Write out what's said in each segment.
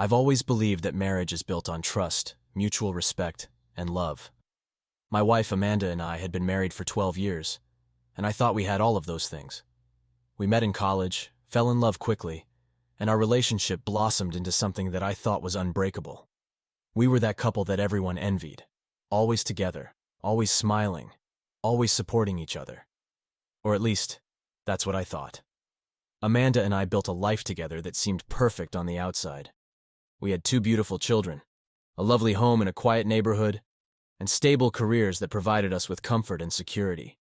I've always believed that marriage is built on trust, mutual respect, and love. My wife Amanda and I had been married for 12 years, and I thought we had all of those things. We met in college, fell in love quickly, and our relationship blossomed into something that I thought was unbreakable. We were that couple that everyone envied, always together, always smiling, always supporting each other. Or at least, that's what I thought. Amanda and I built a life together that seemed perfect on the outside. We had 2 beautiful children, a lovely home in a quiet neighborhood, and stable careers that provided us with comfort and security.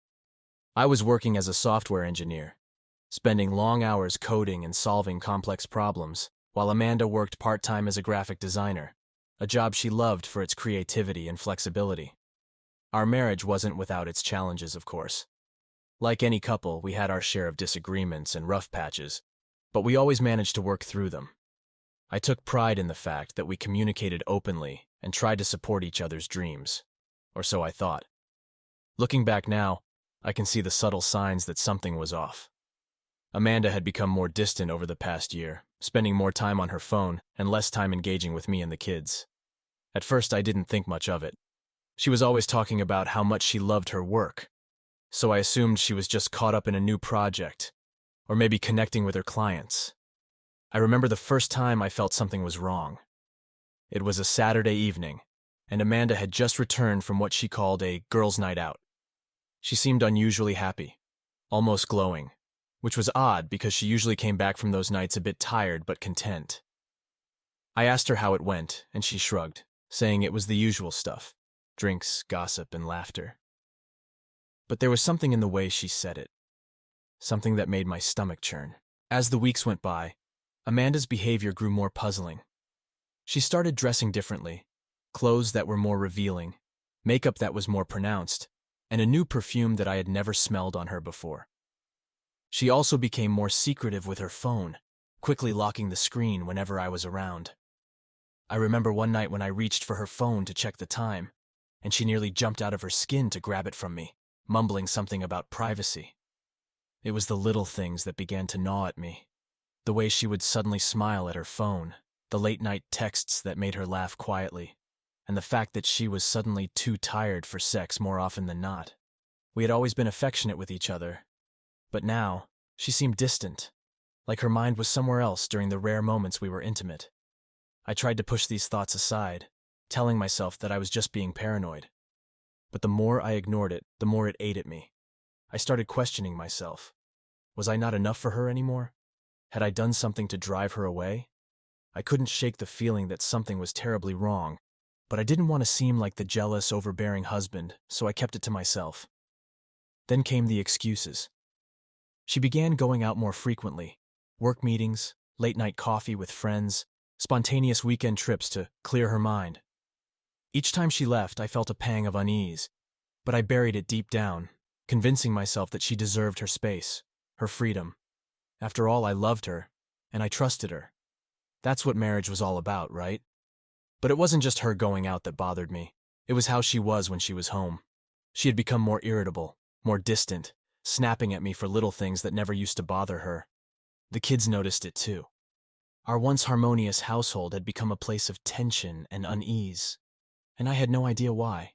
I was working as a software engineer, spending long hours coding and solving complex problems, while Amanda worked part-time as a graphic designer, a job she loved for its creativity and flexibility. Our marriage wasn't without its challenges, of course. Like any couple, we had our share of disagreements and rough patches, but we always managed to work through them. I took pride in the fact that we communicated openly and tried to support each other's dreams, or so I thought. Looking back now, I can see the subtle signs that something was off. Amanda had become more distant over the past year, spending more time on her phone and less time engaging with me and the kids. At first, I didn't think much of it. She was always talking about how much she loved her work, so I assumed she was just caught up in a new project, or maybe connecting with her clients. I remember the first time I felt something was wrong. It was a Saturday evening, and Amanda had just returned from what she called a girls' night out. She seemed unusually happy, almost glowing, which was odd because she usually came back from those nights a bit tired but content. I asked her how it went, and she shrugged, saying it was the usual stuff: drinks, gossip, and laughter. But there was something in the way she said it, something that made my stomach churn. As the weeks went by, Amanda's behavior grew more puzzling. She started dressing differently, clothes that were more revealing, makeup that was more pronounced, and a new perfume that I had never smelled on her before. She also became more secretive with her phone, quickly locking the screen whenever I was around. I remember one night when I reached for her phone to check the time, and she nearly jumped out of her skin to grab it from me, mumbling something about privacy. It was the little things that began to gnaw at me. The way she would suddenly smile at her phone, the late-night texts that made her laugh quietly, and the fact that she was suddenly too tired for sex more often than not. We had always been affectionate with each other, but now she seemed distant, like her mind was somewhere else during the rare moments we were intimate. I tried to push these thoughts aside, telling myself that I was just being paranoid. But the more I ignored it, the more it ate at me. I started questioning myself. Was I not enough for her anymore? Had I done something to drive her away? I couldn't shake the feeling that something was terribly wrong, but I didn't want to seem like the jealous, overbearing husband, so I kept it to myself. Then came the excuses. She began going out more frequently, work meetings, late-night coffee with friends, spontaneous weekend trips to clear her mind. Each time she left, I felt a pang of unease, but I buried it deep down, convincing myself that she deserved her space, her freedom. After all, I loved her, and I trusted her. That's what marriage was all about, right? But it wasn't just her going out that bothered me. It was how she was when she was home. She had become more irritable, more distant, snapping at me for little things that never used to bother her. The kids noticed it too. Our once harmonious household had become a place of tension and unease, and I had no idea why.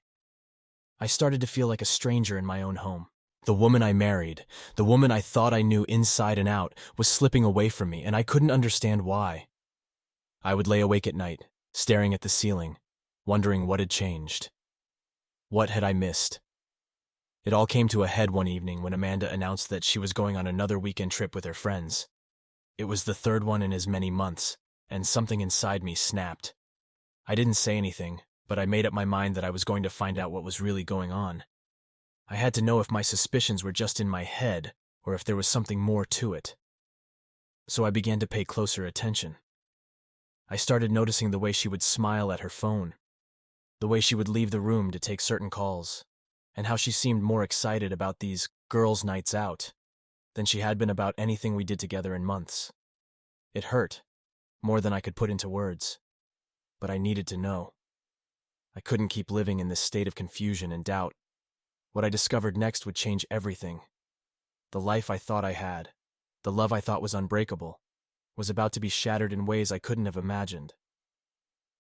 I started to feel like a stranger in my own home. The woman I married, the woman I thought I knew inside and out, was slipping away from me, and I couldn't understand why. I would lay awake at night, staring at the ceiling, wondering what had changed. What had I missed? It all came to a head one evening when Amanda announced that she was going on another weekend trip with her friends. It was the third one in as many months, and something inside me snapped. I didn't say anything, but I made up my mind that I was going to find out what was really going on. I had to know if my suspicions were just in my head or if there was something more to it. So I began to pay closer attention. I started noticing the way she would smile at her phone, the way she would leave the room to take certain calls, and how she seemed more excited about these girls' nights out than she had been about anything we did together in months. It hurt, more than I could put into words, but I needed to know. I couldn't keep living in this state of confusion and doubt. What I discovered next would change everything. The life I thought I had, the love I thought was unbreakable, was about to be shattered in ways I couldn't have imagined.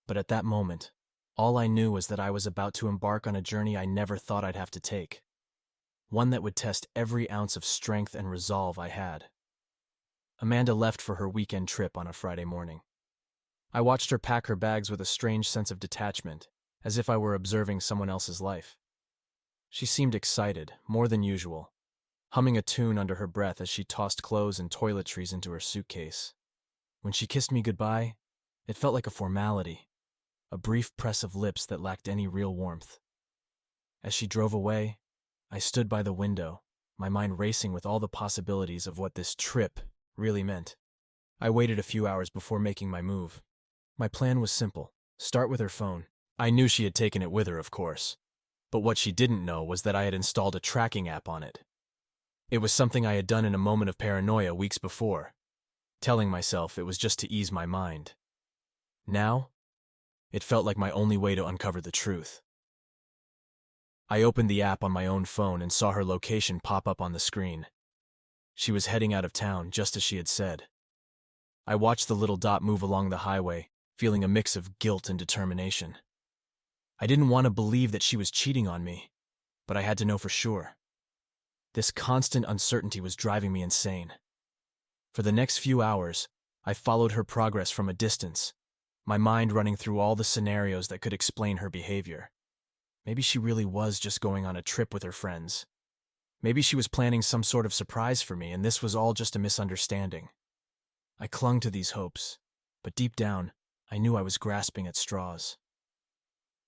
But at that moment, all I knew was that I was about to embark on a journey I never thought I'd have to take. One that would test every ounce of strength and resolve I had. Amanda left for her weekend trip on a Friday morning. I watched her pack her bags with a strange sense of detachment, as if I were observing someone else's life. She seemed excited, more than usual, humming a tune under her breath as she tossed clothes and toiletries into her suitcase. When she kissed me goodbye, it felt like a formality, a brief press of lips that lacked any real warmth. As she drove away, I stood by the window, my mind racing with all the possibilities of what this trip really meant. I waited a few hours before making my move. My plan was simple: start with her phone. I knew she had taken it with her, of course. But what she didn't know was that I had installed a tracking app on it. It was something I had done in a moment of paranoia weeks before, telling myself it was just to ease my mind. Now, it felt like my only way to uncover the truth. I opened the app on my own phone and saw her location pop up on the screen. She was heading out of town, just as she had said. I watched the little dot move along the highway, feeling a mix of guilt and determination. I didn't want to believe that she was cheating on me, but I had to know for sure. This constant uncertainty was driving me insane. For the next few hours, I followed her progress from a distance, my mind running through all the scenarios that could explain her behavior. Maybe she really was just going on a trip with her friends. Maybe she was planning some sort of surprise for me, and this was all just a misunderstanding. I clung to these hopes, but deep down, I knew I was grasping at straws.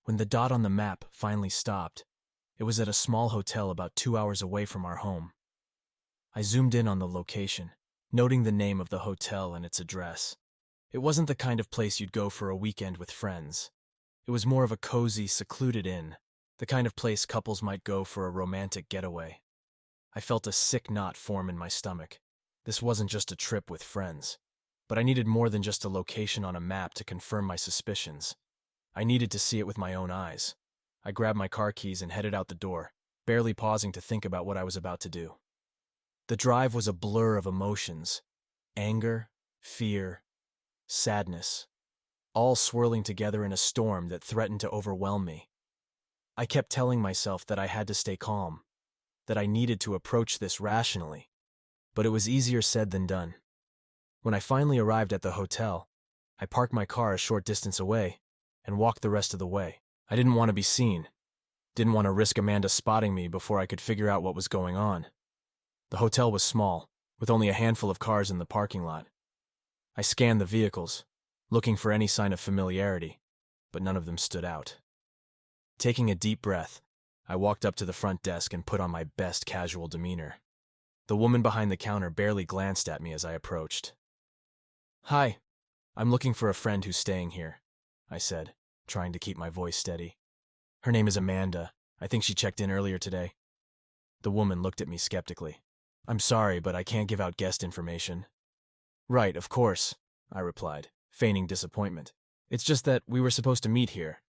When the dot on the map finally stopped, it was at a small hotel about 2 hours away from our home. I zoomed in on the location, noting the name of the hotel and its address. It wasn't the kind of place you'd go for a weekend with friends. It was more of a cozy, secluded inn, the kind of place couples might go for a romantic getaway. I felt a sick knot form in my stomach. This wasn't just a trip with friends, but I needed more than just a location on a map to confirm my suspicions. I needed to see it with my own eyes. I grabbed my car keys and headed out the door, barely pausing to think about what I was about to do. The drive was a blur of emotions: anger, fear, sadness, all swirling together in a storm that threatened to overwhelm me. I kept telling myself that I had to stay calm, that I needed to approach this rationally, but it was easier said than done. When I finally arrived at the hotel, I parked my car a short distance away and walked the rest of the way. I didn't want to be seen, didn't want to risk Amanda spotting me before I could figure out what was going on. The hotel was small, with only a handful of cars in the parking lot. I scanned the vehicles, looking for any sign of familiarity, but none of them stood out. Taking a deep breath, I walked up to the front desk and put on my best casual demeanor. The woman behind the counter barely glanced at me as I approached. "Hi, I'm looking for a friend who's staying here," I said, trying to keep my voice steady. "Her name is Amanda. I think she checked in earlier today." The woman looked at me skeptically. "I'm sorry, but I can't give out guest information." "Right, of course," I replied, feigning disappointment. "It's just that we were supposed to meet here,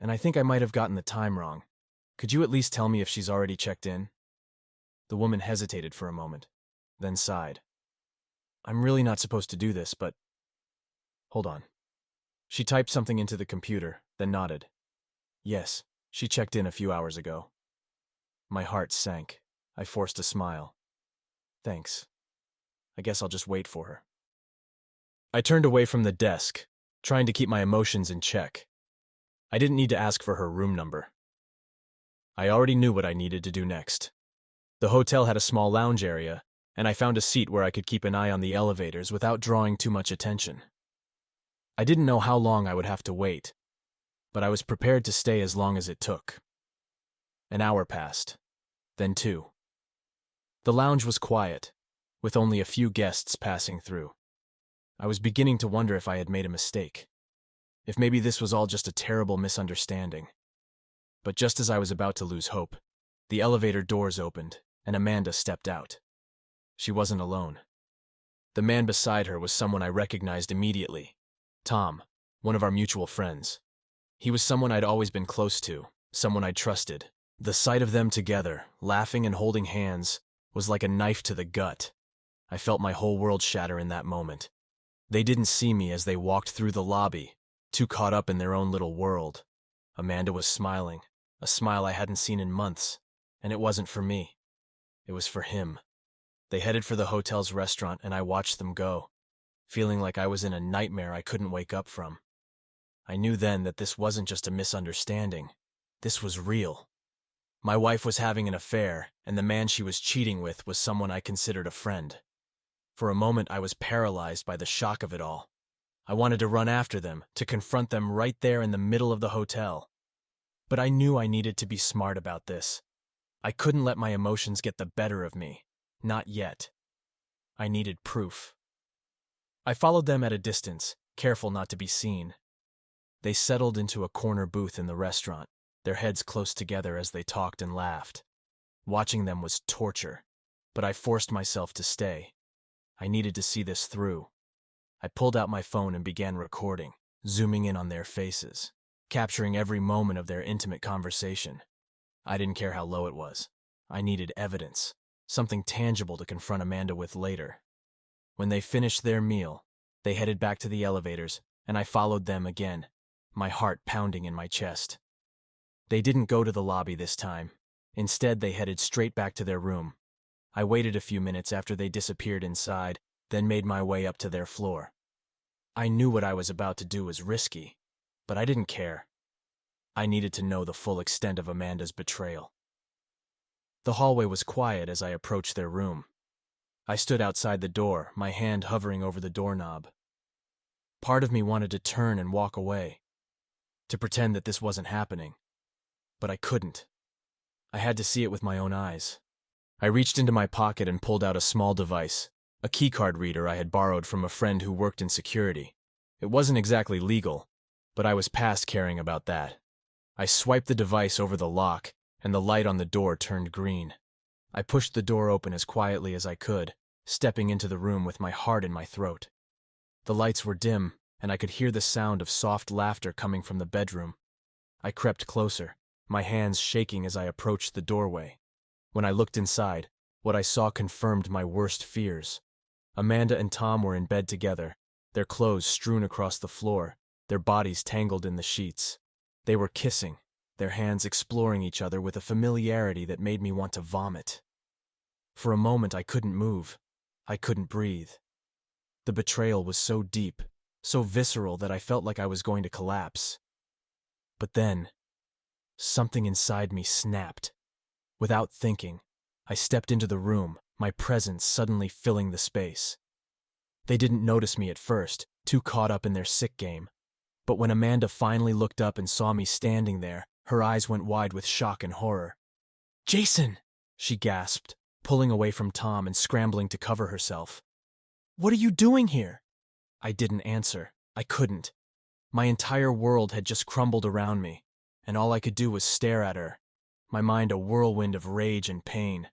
and I think I might have gotten the time wrong. Could you at least tell me if she's already checked in?" The woman hesitated for a moment, then sighed. "I'm really not supposed to do this, but... hold on." She typed something into the computer, then nodded. "Yes, she checked in a few hours ago." My heart sank. I forced a smile. "Thanks. I guess I'll just wait for her." I turned away from the desk, trying to keep my emotions in check. I didn't need to ask for her room number. I already knew what I needed to do next. The hotel had a small lounge area, and I found a seat where I could keep an eye on the elevators without drawing too much attention. I didn't know how long I would have to wait, but I was prepared to stay as long as it took. An hour passed, then 2. The lounge was quiet, with only a few guests passing through. I was beginning to wonder if I had made a mistake, if maybe this was all just a terrible misunderstanding. But just as I was about to lose hope, the elevator doors opened, and Amanda stepped out. She wasn't alone. The man beside her was someone I recognized immediately: Tom, one of our mutual friends. He was someone I'd always been close to, someone I trusted. The sight of them together, laughing and holding hands, was like a knife to the gut. I felt my whole world shatter in that moment. They didn't see me as they walked through the lobby, too caught up in their own little world. Amanda was smiling, a smile I hadn't seen in months, and it wasn't for me. It was for him. They headed for the hotel's restaurant, and I watched them go, feeling like I was in a nightmare I couldn't wake up from. I knew then that this wasn't just a misunderstanding. This was real. My wife was having an affair, and the man she was cheating with was someone I considered a friend. For a moment, I was paralyzed by the shock of it all. I wanted to run after them, to confront them right there in the middle of the hotel. But I knew I needed to be smart about this. I couldn't let my emotions get the better of me. Not yet. I needed proof. I followed them at a distance, careful not to be seen. They settled into a corner booth in the restaurant, their heads close together as they talked and laughed. Watching them was torture, but I forced myself to stay. I needed to see this through. I pulled out my phone and began recording, zooming in on their faces, capturing every moment of their intimate conversation. I didn't care how low it was. I needed evidence, something tangible to confront Amanda with later. When they finished their meal, they headed back to the elevators, and I followed them again, my heart pounding in my chest. They didn't go to the lobby this time. Instead, they headed straight back to their room. I waited a few minutes after they disappeared inside, then made my way up to their floor. I knew what I was about to do was risky, but I didn't care. I needed to know the full extent of Amanda's betrayal. The hallway was quiet as I approached their room. I stood outside the door, my hand hovering over the doorknob. Part of me wanted to turn and walk away, to pretend that this wasn't happening, but I couldn't. I had to see it with my own eyes. I reached into my pocket and pulled out a small device, a keycard reader I had borrowed from a friend who worked in security. It wasn't exactly legal, but I was past caring about that. I swiped the device over the lock, and the light on the door turned green. I pushed the door open as quietly as I could, stepping into the room with my heart in my throat. The lights were dim, and I could hear the sound of soft laughter coming from the bedroom. I crept closer, my hands shaking as I approached the doorway. When I looked inside, what I saw confirmed my worst fears. Amanda and Tom were in bed together, their clothes strewn across the floor, their bodies tangled in the sheets. They were kissing, their hands exploring each other with a familiarity that made me want to vomit. For a moment, I couldn't move. I couldn't breathe. The betrayal was so deep, so visceral that I felt like I was going to collapse. But then, something inside me snapped. Without thinking, I stepped into the room, my presence suddenly filling the space. They didn't notice me at first, too caught up in their sick game. But when Amanda finally looked up and saw me standing there, her eyes went wide with shock and horror. "Jason!" she gasped, pulling away from Tom and scrambling to cover herself. "What are you doing here?" I didn't answer. I couldn't. My entire world had just crumbled around me, and all I could do was stare at her, my mind a whirlwind of rage and pain.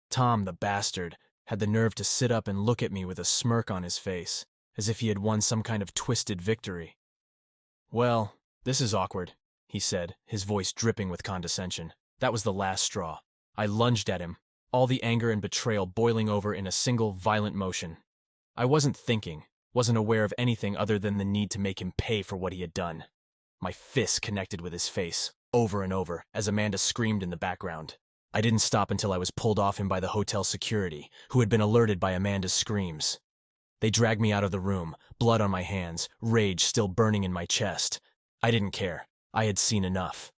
Tom, the bastard, had the nerve to sit up and look at me with a smirk on his face, as if he had won some kind of twisted victory. "Well, this is awkward," he said, his voice dripping with condescension. That was the last straw. I lunged at him, all the anger and betrayal boiling over in a single violent motion. I wasn't thinking, wasn't aware of anything other than the need to make him pay for what he had done. My fists connected with his face, over and over, as Amanda screamed in the background. I didn't stop until I was pulled off him by the hotel security, who had been alerted by Amanda's screams. They dragged me out of the room, blood on my hands, rage still burning in my chest. I didn't care. I had seen enough.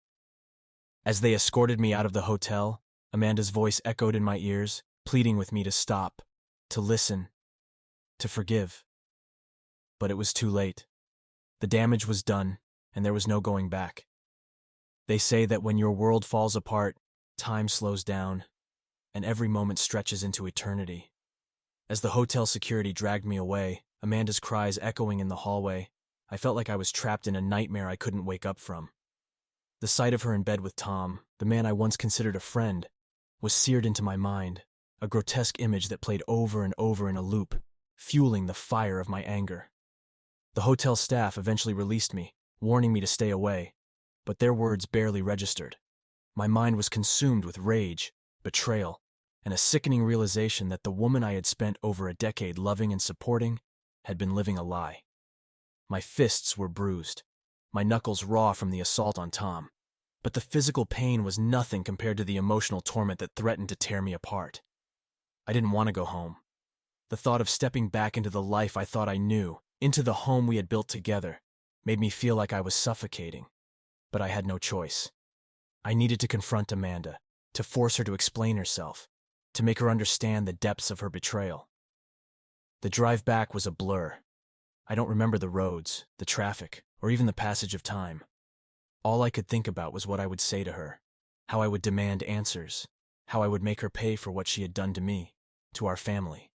As they escorted me out of the hotel, Amanda's voice echoed in my ears, pleading with me to stop, to listen, to forgive. But it was too late. The damage was done, and there was no going back. They say that when your world falls apart, time slows down, and every moment stretches into eternity. As the hotel security dragged me away, Amanda's cries echoing in the hallway, I felt like I was trapped in a nightmare I couldn't wake up from. The sight of her in bed with Tom, the man I once considered a friend, was seared into my mind, a grotesque image that played over and over in a loop, fueling the fire of my anger. The hotel staff eventually released me, warning me to stay away, but their words barely registered. My mind was consumed with rage, betrayal, and a sickening realization that the woman I had spent over a decade loving and supporting had been living a lie. My fists were bruised, my knuckles raw from the assault on Tom. But the physical pain was nothing compared to the emotional torment that threatened to tear me apart. I didn't want to go home. The thought of stepping back into the life I thought I knew, into the home we had built together, made me feel like I was suffocating. But I had no choice. I needed to confront Amanda, to force her to explain herself, to make her understand the depths of her betrayal. The drive back was a blur. I don't remember the roads, the traffic, or even the passage of time. All I could think about was what I would say to her, how I would demand answers, how I would make her pay for what she had done to me, to our family.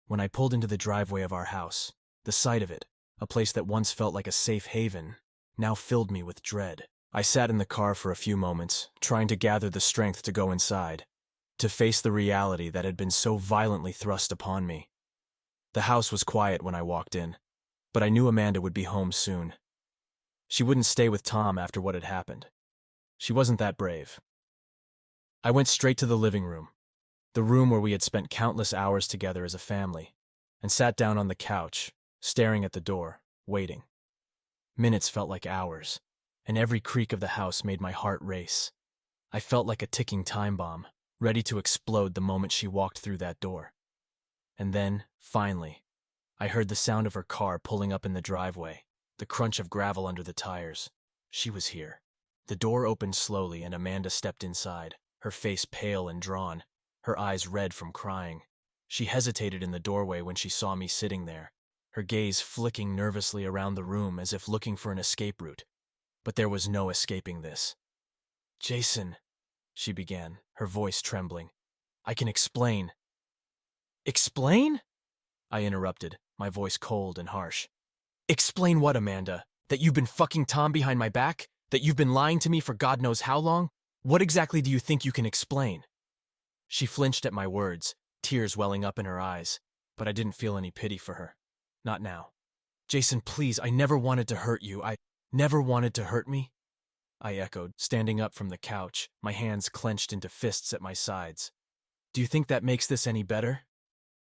When I pulled into the driveway of our house, the sight of it, a place that once felt like a safe haven, now filled me with dread. I sat in the car for a few moments, trying to gather the strength to go inside, to face the reality that had been so violently thrust upon me. The house was quiet when I walked in, but I knew Amanda would be home soon. She wouldn't stay with Tom after what had happened. She wasn't that brave. I went straight to the living room, the room where we had spent countless hours together as a family, and sat down on the couch, staring at the door, waiting. Minutes felt like hours, and every creak of the house made my heart race. I felt like a ticking time bomb, ready to explode the moment she walked through that door. And then, finally, I heard the sound of her car pulling up in the driveway, the crunch of gravel under the tires. She was here. The door opened slowly and Amanda stepped inside, her face pale and drawn, her eyes red from crying. She hesitated in the doorway when she saw me sitting there, her gaze flicking nervously around the room as if looking for an escape route. But there was no escaping this. "Jason," she began, her voice trembling. "I can explain." "Explain?" I interrupted, my voice cold and harsh. "Explain what, Amanda? That you've been fucking Tom behind my back? That you've been lying to me for God knows how long? What exactly do you think you can explain?" She flinched at my words, tears welling up in her eyes, but I didn't feel any pity for her. Not now. "Jason, please, I never wanted to hurt you. I never wanted to hurt me?" I echoed, standing up from the couch, my hands clenched into fists at my sides. "Do you think that makes this any better?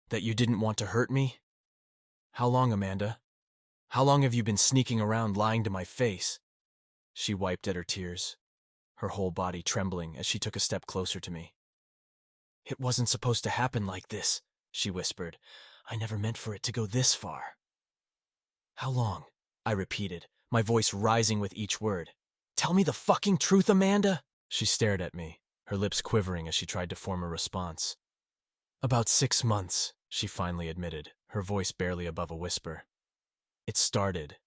That you didn't want to hurt me? How long, Amanda? How long have you been sneaking around lying to my face?" She wiped at her tears, her whole body trembling as she took a step closer to me. "It wasn't supposed to happen like this," she whispered. "I never meant for it to go this far." "How long?" I repeated, my voice rising with each word. "Tell me the fucking truth, Amanda!" She stared at me, her lips quivering as she tried to form a response. "About 6 months," she finally admitted, her voice barely above a whisper. It started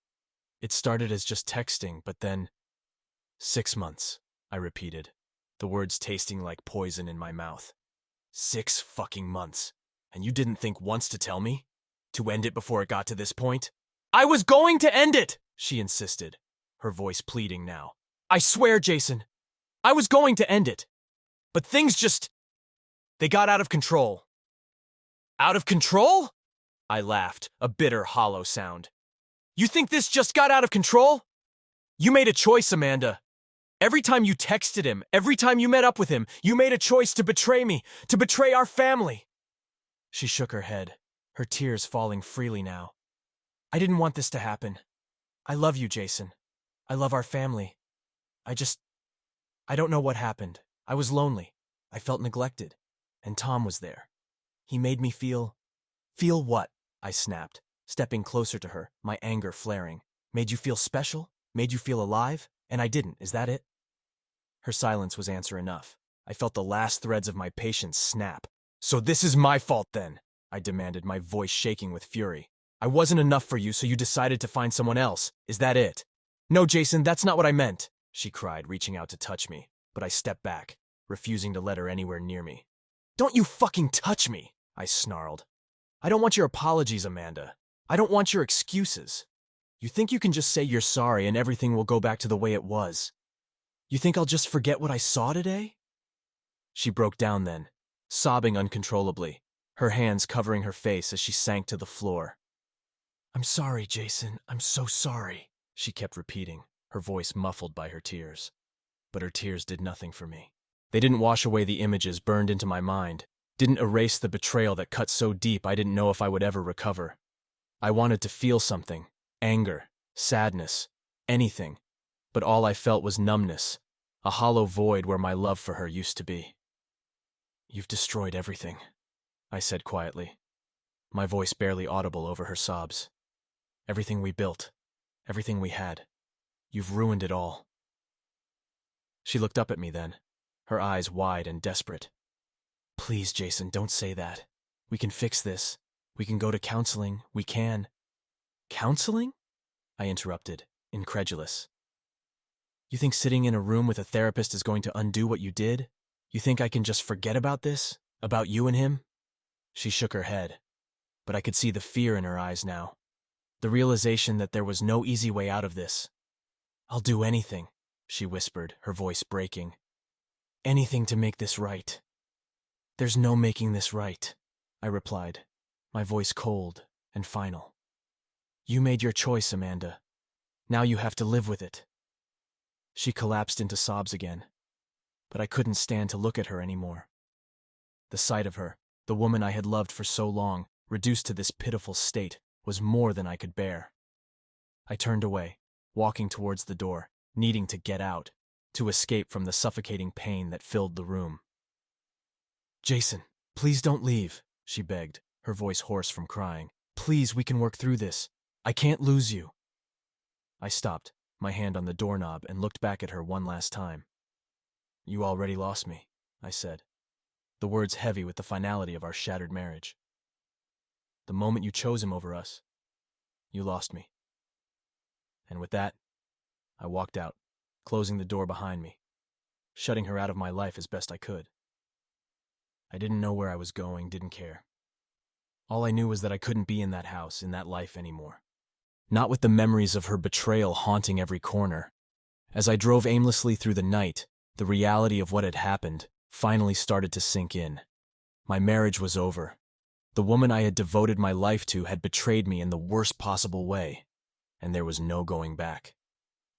as just texting, but then... 6 months, I repeated, the words tasting like poison in my mouth. 6 fucking months. And you didn't think once to tell me? To end it before it got to this point? "I was going to end it!" she insisted, her voice pleading now. "I swear, Jason, I was going to end it. But things just... they got out of control." "Out of control?" I laughed, a bitter, hollow sound. "You think this just got out of control? You made a choice, Amanda. Every time you texted him, every time you met up with him, you made a choice to betray me, to betray our family." She shook her head, her tears falling freely now. "I didn't want this to happen. I love you, Jason. I love our family. I don't know what happened. I was lonely. I felt neglected. And Tom was there. He made me feel... Feel what?" I snapped, stepping closer to her, my anger flaring. "Made you feel special? Made you feel alive? And I didn't, is that it?" Her silence was answer enough. I felt the last threads of my patience snap. "So this is my fault then?" I demanded, my voice shaking with fury. "I wasn't enough for you, so you decided to find someone else. Is that it?" "No, Jason, that's not what I meant," she cried, reaching out to touch me, but I stepped back, refusing to let her anywhere near me. "Don't you fucking touch me," I snarled. "I don't want your apologies, Amanda. I don't want your excuses. You think you can just say you're sorry and everything will go back to the way it was? You think I'll just forget what I saw today?" She broke down then, sobbing uncontrollably, her hands covering her face as she sank to the floor. "I'm sorry, Jason. I'm so sorry," she kept repeating, her voice muffled by her tears. But her tears did nothing for me. They didn't wash away the images burned into my mind, didn't erase the betrayal that cut so deep I didn't know if I would ever recover. I wanted to feel something, anger, sadness, anything, but all I felt was numbness, a hollow void where my love for her used to be. "You've destroyed everything," I said quietly, my voice barely audible over her sobs. "Everything we built, everything we had. You've ruined it all." She looked up at me then, her eyes wide and desperate. "Please, Jason, don't say that. We can fix this. We can go to counseling. We can." "Counseling?" I interrupted, incredulous. "You think sitting in a room with a therapist is going to undo what you did? You think I can just forget about this? About you and him?" She shook her head, but I could see the fear in her eyes now, the realization that there was no easy way out of this. "I'll do anything," she whispered, her voice breaking. "Anything to make this right." "There's no making this right," I replied, my voice cold and final. "You made your choice, Amanda. Now you have to live with it." She collapsed into sobs again, but I couldn't stand to look at her anymore. The sight of her, the woman I had loved for so long, reduced to this pitiful state, was more than I could bear. I turned away, walking towards the door, needing to get out, to escape from the suffocating pain that filled the room. "Jason, please don't leave," she begged, her voice hoarse from crying. "Please, we can work through this. I can't lose you." I stopped, my hand on the doorknob, and looked back at her one last time. "You already lost me," I said, the words heavy with the finality of our shattered marriage. "The moment you chose him over us, you lost me." And with that, I walked out, closing the door behind me, shutting her out of my life as best I could. I didn't know where I was going, didn't care. All I knew was that I couldn't be in that house, in that life anymore. Not with the memories of her betrayal haunting every corner. As I drove aimlessly through the night, the reality of what had happened finally started to sink in. My marriage was over. The woman I had devoted my life to had betrayed me in the worst possible way, and there was no going back.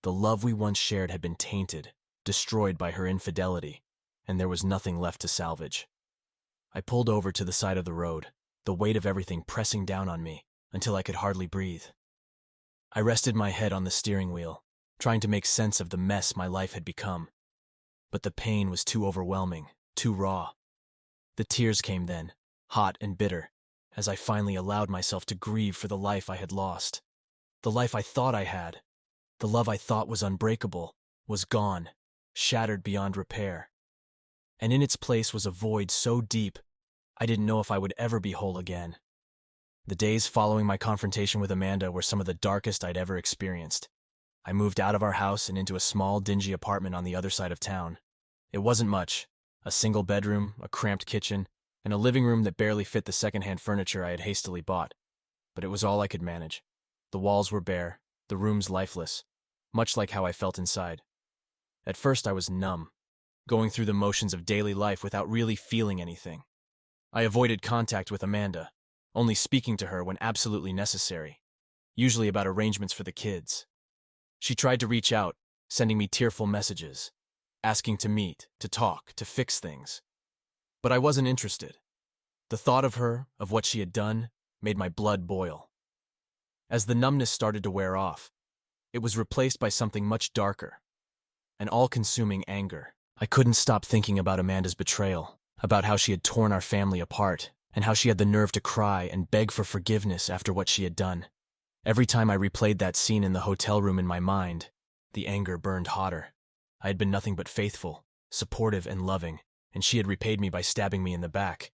The love we once shared had been tainted, destroyed by her infidelity, and there was nothing left to salvage. I pulled over to the side of the road, the weight of everything pressing down on me until I could hardly breathe. I rested my head on the steering wheel, trying to make sense of the mess my life had become. But the pain was too overwhelming, too raw. The tears came then, hot and bitter, as I finally allowed myself to grieve for the life I had lost. The life I thought I had, the love I thought was unbreakable, was gone, shattered beyond repair. And in its place was a void so deep, I didn't know if I would ever be whole again. The days following my confrontation with Amanda were some of the darkest I'd ever experienced. I moved out of our house and into a small, dingy apartment on the other side of town. It wasn't much: a single bedroom, a cramped kitchen, and a living room that barely fit the secondhand furniture I had hastily bought. But it was all I could manage. The walls were bare, the rooms lifeless, much like how I felt inside. At first I was numb, going through the motions of daily life without really feeling anything. I avoided contact with Amanda, only speaking to her when absolutely necessary, usually about arrangements for the kids. She tried to reach out, sending me tearful messages, asking to meet, to talk, to fix things. But I wasn't interested. The thought of her, of what she had done, made my blood boil. As the numbness started to wear off, it was replaced by something much darker, an all-consuming anger. I couldn't stop thinking about Amanda's betrayal, about how she had torn our family apart, and how she had the nerve to cry and beg for forgiveness after what she had done. Every time I replayed that scene in the hotel room in my mind, the anger burned hotter. I had been nothing but faithful, supportive, and loving, and she had repaid me by stabbing me in the back.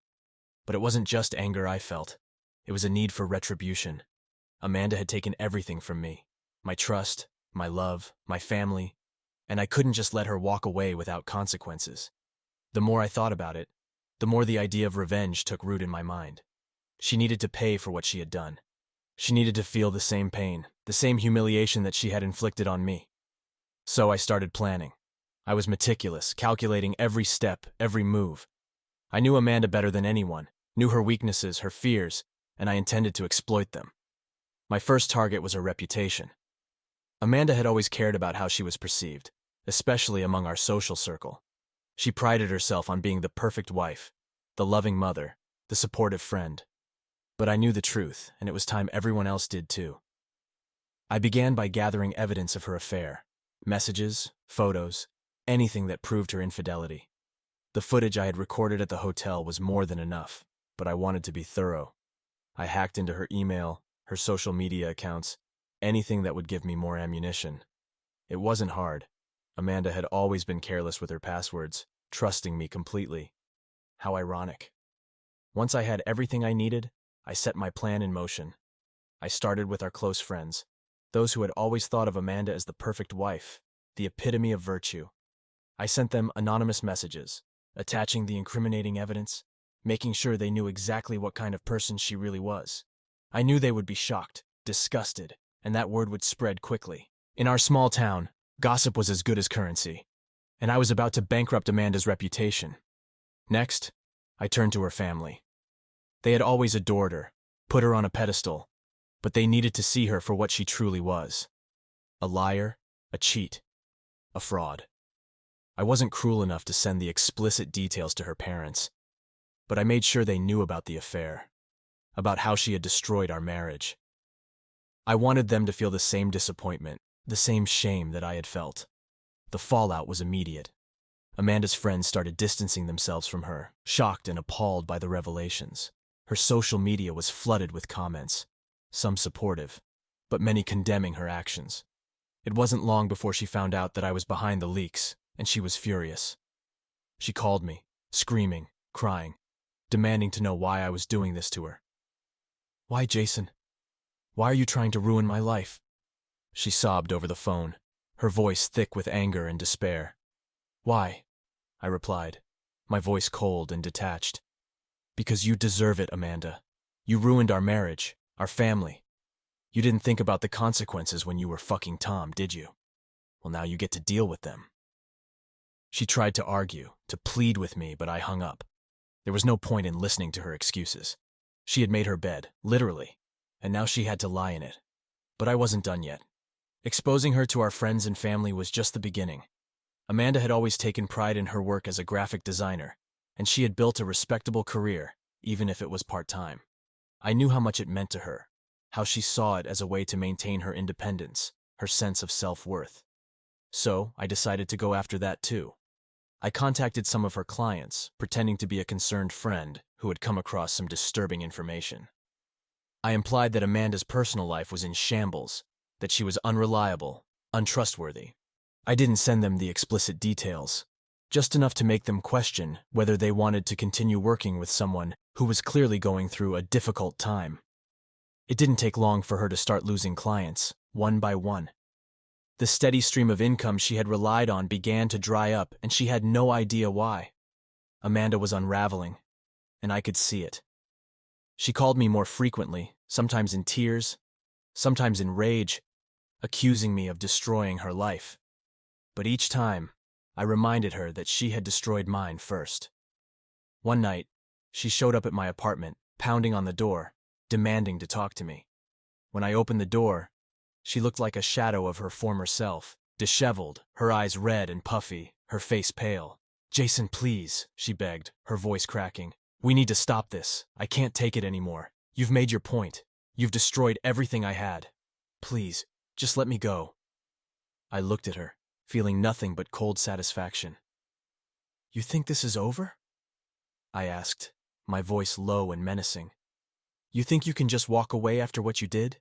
But it wasn't just anger I felt. It was a need for retribution. Amanda had taken everything from me: my trust, my love, my family, and I couldn't just let her walk away without consequences. The more I thought about it, the more the idea of revenge took root in my mind. She needed to pay for what she had done. She needed to feel the same pain, the same humiliation that she had inflicted on me. So I started planning. I was meticulous, calculating every step, every move. I knew Amanda better than anyone, knew her weaknesses, her fears, and I intended to exploit them. My first target was her reputation. Amanda had always cared about how she was perceived, especially among our social circle. She prided herself on being the perfect wife, the loving mother, the supportive friend. But I knew the truth, and it was time everyone else did too. I began by gathering evidence of her affair. Messages, photos, anything that proved her infidelity. The footage I had recorded at the hotel was more than enough, but I wanted to be thorough. I hacked into her email, her social media accounts, anything that would give me more ammunition. It wasn't hard. Amanda had always been careless with her passwords, trusting me completely. How ironic. Once I had everything I needed, I set my plan in motion. I started with our close friends, those who had always thought of Amanda as the perfect wife, the epitome of virtue. I sent them anonymous messages, attaching the incriminating evidence, making sure they knew exactly what kind of person she really was. I knew they would be shocked, disgusted, and that word would spread quickly. In our small town, gossip was as good as currency, and I was about to bankrupt Amanda's reputation. Next, I turned to her family. They had always adored her, put her on a pedestal, but they needed to see her for what she truly was. A liar, a cheat, a fraud. I wasn't cruel enough to send the explicit details to her parents, but I made sure they knew about the affair, about how she had destroyed our marriage. I wanted them to feel the same disappointment, the same shame that I had felt. The fallout was immediate. Amanda's friends started distancing themselves from her, shocked and appalled by the revelations. Her social media was flooded with comments, some supportive, but many condemning her actions. It wasn't long before she found out that I was behind the leaks, and she was furious. She called me, screaming, crying, demanding to know why I was doing this to her. "Why, Jason? Why are you trying to ruin my life?" She sobbed over the phone, her voice thick with anger and despair. "Why?" I replied, my voice cold and detached. "Because you deserve it, Amanda. You ruined our marriage, our family. You didn't think about the consequences when you were fucking Tom, did you? Well, now you get to deal with them." She tried to argue, to plead with me, but I hung up. There was no point in listening to her excuses. She had made her bed, literally, and now she had to lie in it. But I wasn't done yet. Exposing her to our friends and family was just the beginning. Amanda had always taken pride in her work as a graphic designer, and she had built a respectable career, even if it was part-time. I knew how much it meant to her, how she saw it as a way to maintain her independence, her sense of self-worth. So I decided to go after that too. I contacted some of her clients, pretending to be a concerned friend who had come across some disturbing information. I implied that Amanda's personal life was in shambles, that she was unreliable, untrustworthy. I didn't send them the explicit details, just enough to make them question whether they wanted to continue working with someone who was clearly going through a difficult time. It didn't take long for her to start losing clients, one by one. The steady stream of income she had relied on began to dry up, and she had no idea why. Amanda was unraveling, and I could see it. She called me more frequently, sometimes in tears, sometimes in rage, accusing me of destroying her life. But each time, I reminded her that she had destroyed mine first. One night, she showed up at my apartment, pounding on the door, demanding to talk to me. When I opened the door, she looked like a shadow of her former self, disheveled, her eyes red and puffy, her face pale. "Jason, please," she begged, her voice cracking. "We need to stop this. I can't take it anymore. You've made your point. You've destroyed everything I had. Please, just let me go." I looked at her, feeling nothing but cold satisfaction. "You think this is over?" I asked, my voice low and menacing. "You think you can just walk away after what you did?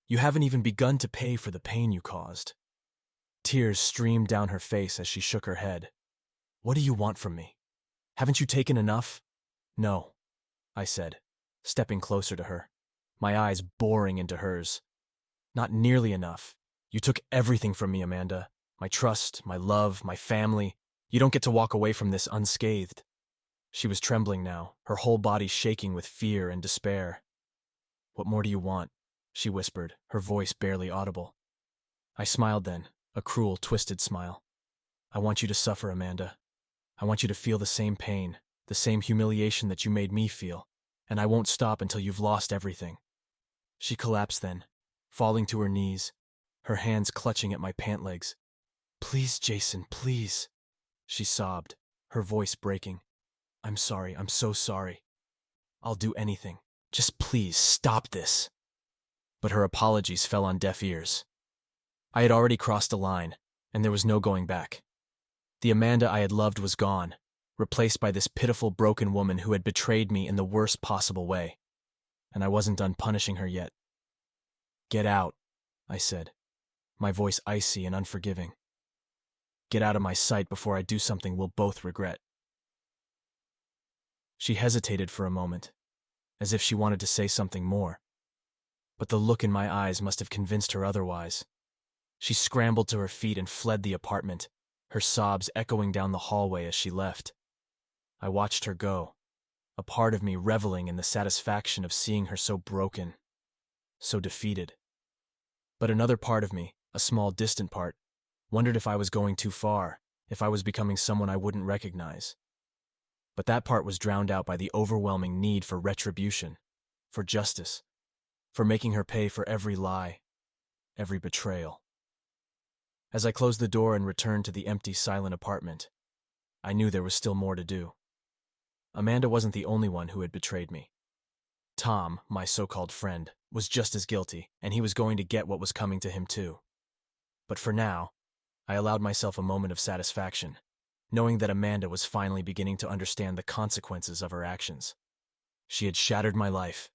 You haven't even begun to pay for the pain you caused." Tears streamed down her face as she shook her head. "What do you want from me? Haven't you taken enough?" "No," I said, stepping closer to her, my eyes boring into hers. "Not nearly enough. You took everything from me, Amanda. My trust, my love, my family. You don't get to walk away from this unscathed." She was trembling now, her whole body shaking with fear and despair. "What more do you want?" she whispered, her voice barely audible. I smiled then, a cruel, twisted smile. "I want you to suffer, Amanda. I want you to feel the same pain, the same humiliation that you made me feel, and I won't stop until you've lost everything." She collapsed then, falling to her knees, her hands clutching at my pant legs. "Please, Jason, please," she sobbed, her voice breaking. "I'm sorry, I'm so sorry. I'll do anything. Just please stop this." But her apologies fell on deaf ears. I had already crossed a line, and there was no going back. The Amanda I had loved was gone, replaced by this pitiful, broken woman who had betrayed me in the worst possible way. And I wasn't done punishing her yet. "Get out," I said, my voice icy and unforgiving. "Get out of my sight before I do something we'll both regret." She hesitated for a moment, as if she wanted to say something more. But the look in my eyes must have convinced her otherwise. She scrambled to her feet and fled the apartment, her sobs echoing down the hallway as she left. I watched her go, a part of me reveling in the satisfaction of seeing her so broken, so defeated. But another part of me, a small distant part, wondered if I was going too far, if I was becoming someone I wouldn't recognize. But that part was drowned out by the overwhelming need for retribution, for justice, for making her pay for every lie, every betrayal. As I closed the door and returned to the empty, silent apartment, I knew there was still more to do. Amanda wasn't the only one who had betrayed me. Tom, my so-called friend, was just as guilty, and he was going to get what was coming to him too. But for now, I allowed myself a moment of satisfaction, knowing that Amanda was finally beginning to understand the consequences of her actions. She had shattered my life,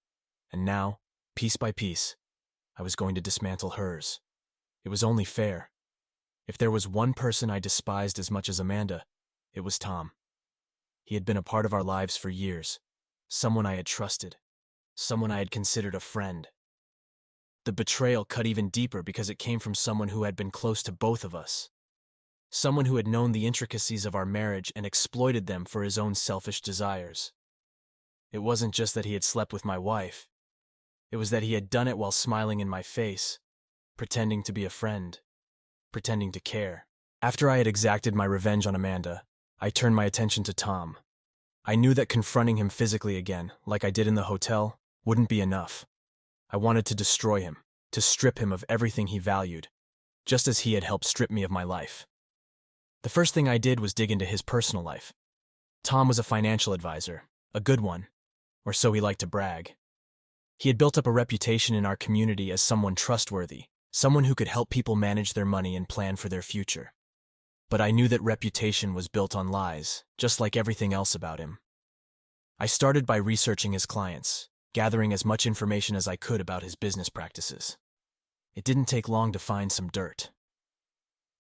and now, piece by piece, I was going to dismantle hers. It was only fair. If there was one person I despised as much as Amanda, it was Tom. He had been a part of our lives for years, someone I had trusted, someone I had considered a friend. The betrayal cut even deeper because it came from someone who had been close to both of us. Someone who had known the intricacies of our marriage and exploited them for his own selfish desires. It wasn't just that he had slept with my wife. It was that he had done it while smiling in my face, pretending to be a friend, pretending to care. After I had exacted my revenge on Amanda, I turned my attention to Tom. I knew that confronting him physically again, like I did in the hotel, wouldn't be enough. I wanted to destroy him, to strip him of everything he valued, just as he had helped strip me of my life. The first thing I did was dig into his personal life. Tom was a financial advisor, a good one, or so he liked to brag. He had built up a reputation in our community as someone trustworthy, someone who could help people manage their money and plan for their future. But I knew that reputation was built on lies, just like everything else about him. I started by researching his clients, gathering as much information as I could about his business practices. It didn't take long to find some dirt.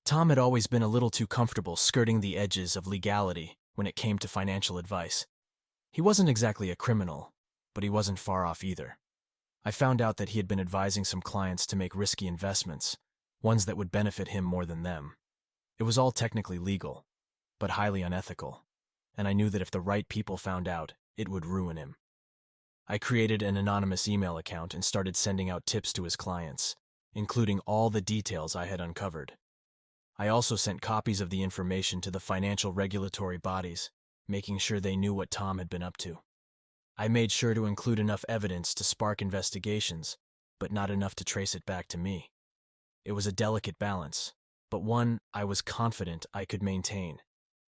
Tom had always been a little too comfortable skirting the edges of legality when it came to financial advice. He wasn't exactly a criminal, but he wasn't far off either. I found out that he had been advising some clients to make risky investments, ones that would benefit him more than them. It was all technically legal, but highly unethical, and I knew that if the right people found out, it would ruin him. I created an anonymous email account and started sending out tips to his clients, including all the details I had uncovered. I also sent copies of the information to the financial regulatory bodies, making sure they knew what Tom had been up to. I made sure to include enough evidence to spark investigations, but not enough to trace it back to me. It was a delicate balance, but one I was confident I could maintain.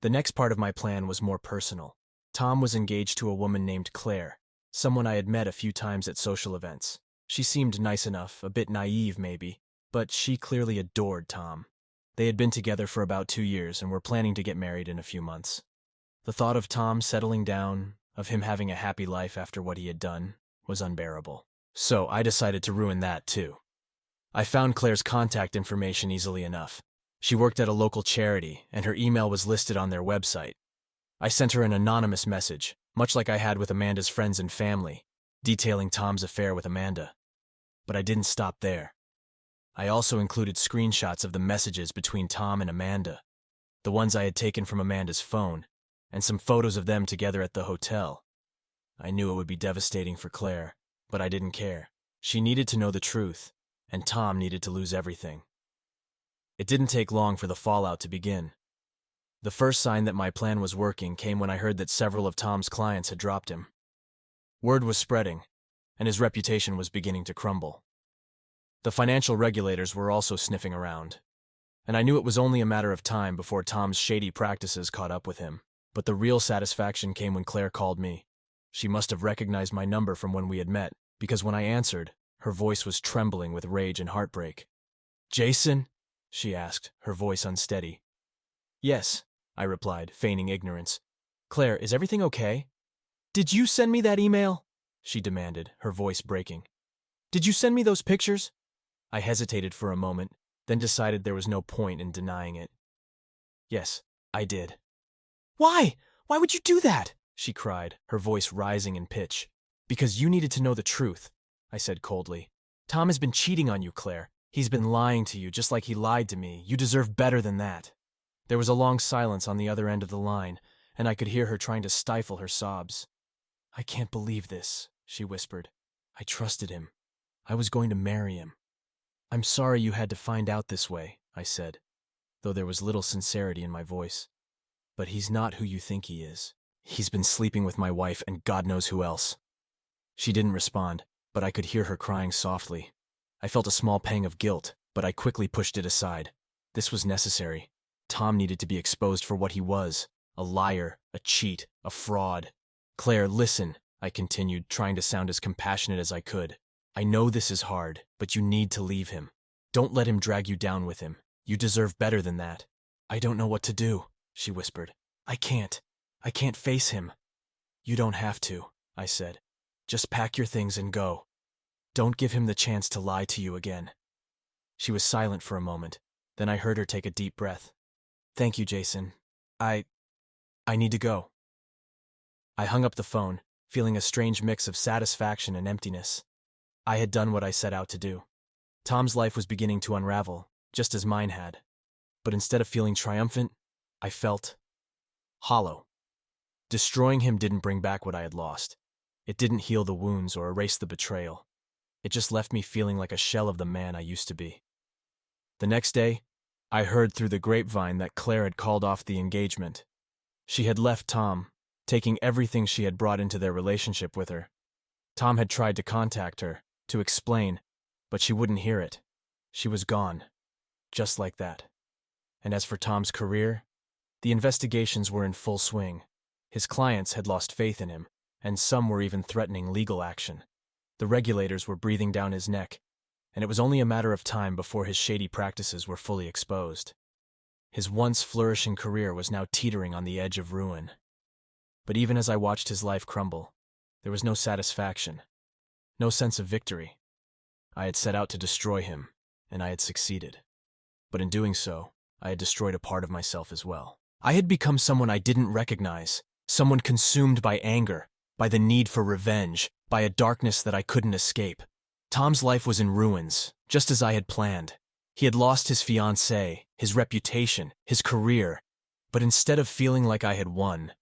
The next part of my plan was more personal. Tom was engaged to a woman named Claire, someone I had met a few times at social events. She seemed nice enough, a bit naive maybe, but she clearly adored Tom. They had been together for about 2 years and were planning to get married in a few months. The thought of Tom settling down, of him having a happy life after what he had done, was unbearable. So I decided to ruin that too. I found Claire's contact information easily enough. She worked at a local charity, and her email was listed on their website. I sent her an anonymous message, much like I had with Amanda's friends and family, detailing Tom's affair with Amanda. But I didn't stop there. I also included screenshots of the messages between Tom and Amanda, the ones I had taken from Amanda's phone, and some photos of them together at the hotel. I knew it would be devastating for Claire, but I didn't care. She needed to know the truth, and Tom needed to lose everything. It didn't take long for the fallout to begin. The first sign that my plan was working came when I heard that several of Tom's clients had dropped him. Word was spreading, and his reputation was beginning to crumble. The financial regulators were also sniffing around, and I knew it was only a matter of time before Tom's shady practices caught up with him. But the real satisfaction came when Claire called me. She must have recognized my number from when we had met, because when I answered, her voice was trembling with rage and heartbreak. Jason? She asked, her voice unsteady. Yes, I replied, feigning ignorance. Claire, is everything okay? Did you send me that email? She demanded, her voice breaking. Did you send me those pictures? I hesitated for a moment, then decided there was no point in denying it. Yes, I did. Why? Why would you do that? She cried, her voice rising in pitch. Because you needed to know the truth, I said coldly. Tom has been cheating on you, Claire. He's been lying to you just like he lied to me. You deserve better than that. There was a long silence on the other end of the line, and I could hear her trying to stifle her sobs. I can't believe this, she whispered. I trusted him. I was going to marry him. I'm sorry you had to find out this way, I said, though there was little sincerity in my voice. But he's not who you think he is. He's been sleeping with my wife and God knows who else. She didn't respond, but I could hear her crying softly. I felt a small pang of guilt, but I quickly pushed it aside. This was necessary. Tom needed to be exposed for what he was, a liar, a cheat, a fraud. Claire, listen, I continued, trying to sound as compassionate as I could. I know this is hard, but you need to leave him. Don't let him drag you down with him. You deserve better than that. I don't know what to do, she whispered. I can't face him. You don't have to, I said. Just pack your things and go. Don't give him the chance to lie to you again. She was silent for a moment. Then I heard her take a deep breath. Thank you, Jason. I need to go. I hung up the phone, feeling a strange mix of satisfaction and emptiness. I had done what I set out to do. Tom's life was beginning to unravel, just as mine had. But instead of feeling triumphant, I felt hollow. Destroying him didn't bring back what I had lost. It didn't heal the wounds or erase the betrayal. It just left me feeling like a shell of the man I used to be. The next day, I heard through the grapevine that Claire had called off the engagement. She had left Tom, taking everything she had brought into their relationship with her. Tom had tried to contact her, to explain, but she wouldn't hear it. She was gone, just like that. And as for Tom's career, the investigations were in full swing. His clients had lost faith in him, and some were even threatening legal action. The regulators were breathing down his neck, and it was only a matter of time before his shady practices were fully exposed. His once flourishing career was now teetering on the edge of ruin. But even as I watched his life crumble, there was no satisfaction, no sense of victory. I had set out to destroy him, and I had succeeded. But in doing so, I had destroyed a part of myself as well. I had become someone I didn't recognize, someone consumed by anger, by the need for revenge, by a darkness that I couldn't escape. Tom's life was in ruins, just as I had planned. He had lost his fiancée, his reputation, his career, but instead of feeling like I had won,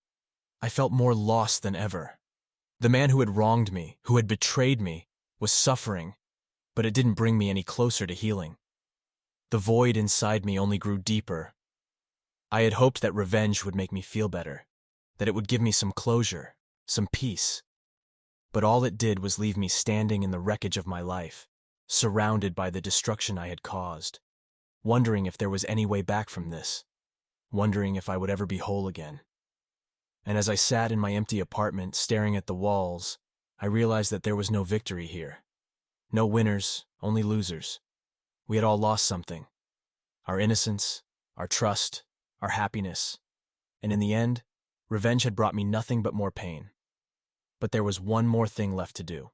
I felt more lost than ever. The man who had wronged me, who had betrayed me, was suffering, but it didn't bring me any closer to healing. The void inside me only grew deeper. I had hoped that revenge would make me feel better, that it would give me some closure, some peace. But all it did was leave me standing in the wreckage of my life, surrounded by the destruction I had caused, wondering if there was any way back from this, wondering if I would ever be whole again. And as I sat in my empty apartment staring at the walls, I realized that there was no victory here. No winners, only losers. We had all lost something. Our innocence, our trust, our happiness. And in the end, revenge had brought me nothing but more pain. But there was one more thing left to do.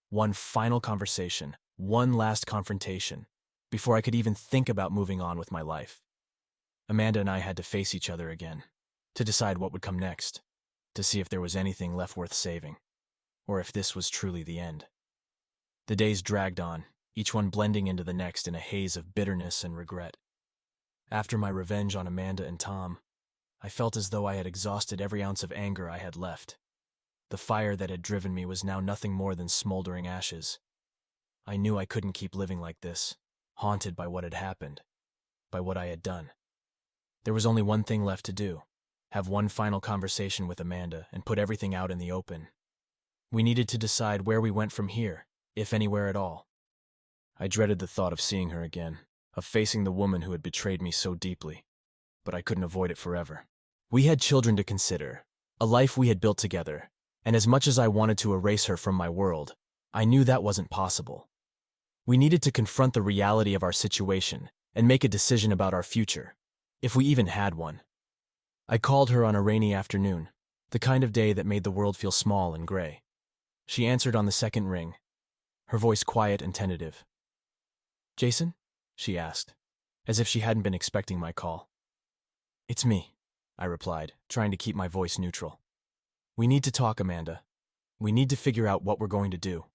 One final conversation, one last confrontation, before I could even think about moving on with my life. Amanda and I had to face each other again, to decide what would come next, to see if there was anything left worth saving, or if this was truly the end. The days dragged on, each one blending into the next in a haze of bitterness and regret. After my revenge on Amanda and Tom, I felt as though I had exhausted every ounce of anger I had left. The fire that had driven me was now nothing more than smoldering ashes. I knew I couldn't keep living like this, haunted by what had happened, by what I had done. There was only one thing left to do, have one final conversation with Amanda and put everything out in the open. We needed to decide where we went from here, if anywhere at all. I dreaded the thought of seeing her again, of facing the woman who had betrayed me so deeply, but I couldn't avoid it forever. We had children to consider, a life we had built together, and as much as I wanted to erase her from my world, I knew that wasn't possible. We needed to confront the reality of our situation and make a decision about our future, if we even had one. I called her on a rainy afternoon, the kind of day that made the world feel small and gray. She answered on the second ring, her voice quiet and tentative. "Jason?" she asked, as if she hadn't been expecting my call. "It's me," I replied, trying to keep my voice neutral. "We need to talk, Amanda. We need to figure out what we're going to do."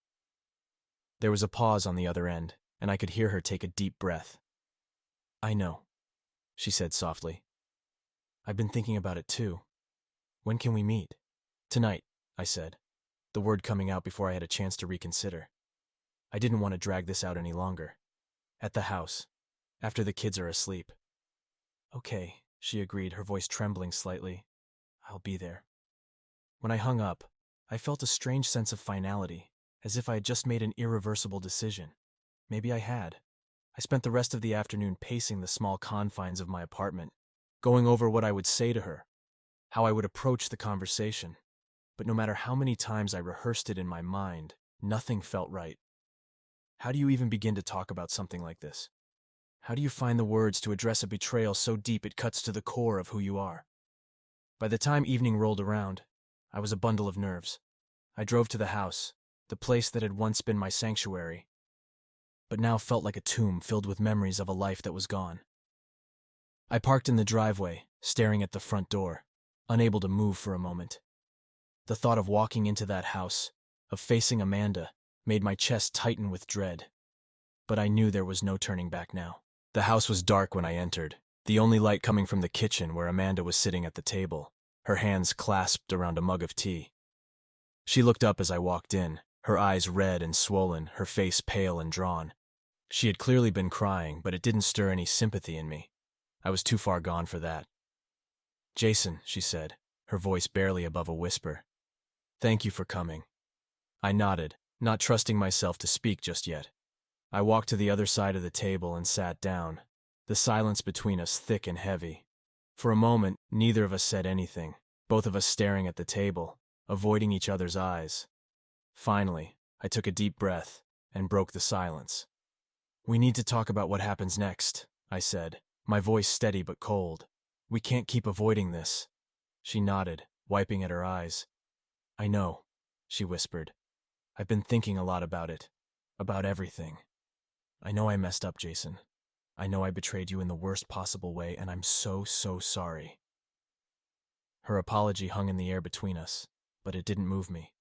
There was a pause on the other end, and I could hear her take a deep breath. "I know," she said softly. "I've been thinking about it too. When can we meet?" "Tonight," I said, the word coming out before I had a chance to reconsider. I didn't want to drag this out any longer. "At the house, after the kids are asleep." "Okay," she agreed, her voice trembling slightly. "I'll be there." When I hung up, I felt a strange sense of finality, as if I had just made an irreversible decision. Maybe I had. I spent the rest of the afternoon pacing the small confines of my apartment, going over what I would say to her, how I would approach the conversation. But no matter how many times I rehearsed it in my mind, nothing felt right. How do you even begin to talk about something like this? How do you find the words to address a betrayal so deep it cuts to the core of who you are? By the time evening rolled around, I was a bundle of nerves. I drove to the house, the place that had once been my sanctuary, but now felt like a tomb filled with memories of a life that was gone. I parked in the driveway, staring at the front door, unable to move for a moment. The thought of walking into that house, of facing Amanda, made my chest tighten with dread. But I knew there was no turning back now. The house was dark when I entered, the only light coming from the kitchen where Amanda was sitting at the table, her hands clasped around a mug of tea. She looked up as I walked in, her eyes red and swollen, her face pale and drawn. She had clearly been crying, but it didn't stir any sympathy in me. I was too far gone for that. "Jason," she said, her voice barely above a whisper. "Thank you for coming." I nodded, not trusting myself to speak just yet. I walked to the other side of the table and sat down, the silence between us thick and heavy. For a moment, neither of us said anything, both of us staring at the table, avoiding each other's eyes. Finally, I took a deep breath and broke the silence. "We need to talk about what happens next," I said, my voice steady but cold. "We can't keep avoiding this." She nodded, wiping at her eyes. "I know," she whispered. "I've been thinking a lot about it, about everything. I know I messed up, Jason. I know I betrayed you in the worst possible way, and I'm so sorry." Her apology hung in the air between us, but it didn't move me.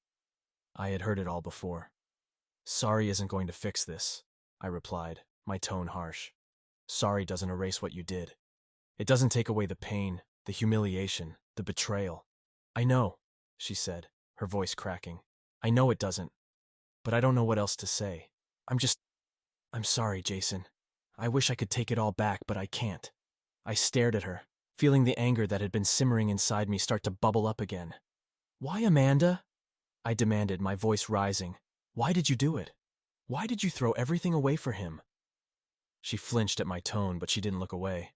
I had heard it all before. "Sorry isn't going to fix this," I replied, my tone harsh. "Sorry doesn't erase what you did. It doesn't take away the pain, the humiliation, the betrayal." "I know," she said, her voice cracking. "I know it doesn't, but I don't know what else to say. I'm sorry, Jason. I wish I could take it all back, but I can't." I stared at her, feeling the anger that had been simmering inside me start to bubble up again. "Why, Amanda?" I demanded, my voice rising. "Why did you do it? Why did you throw everything away for him?" She flinched at my tone, but she didn't look away.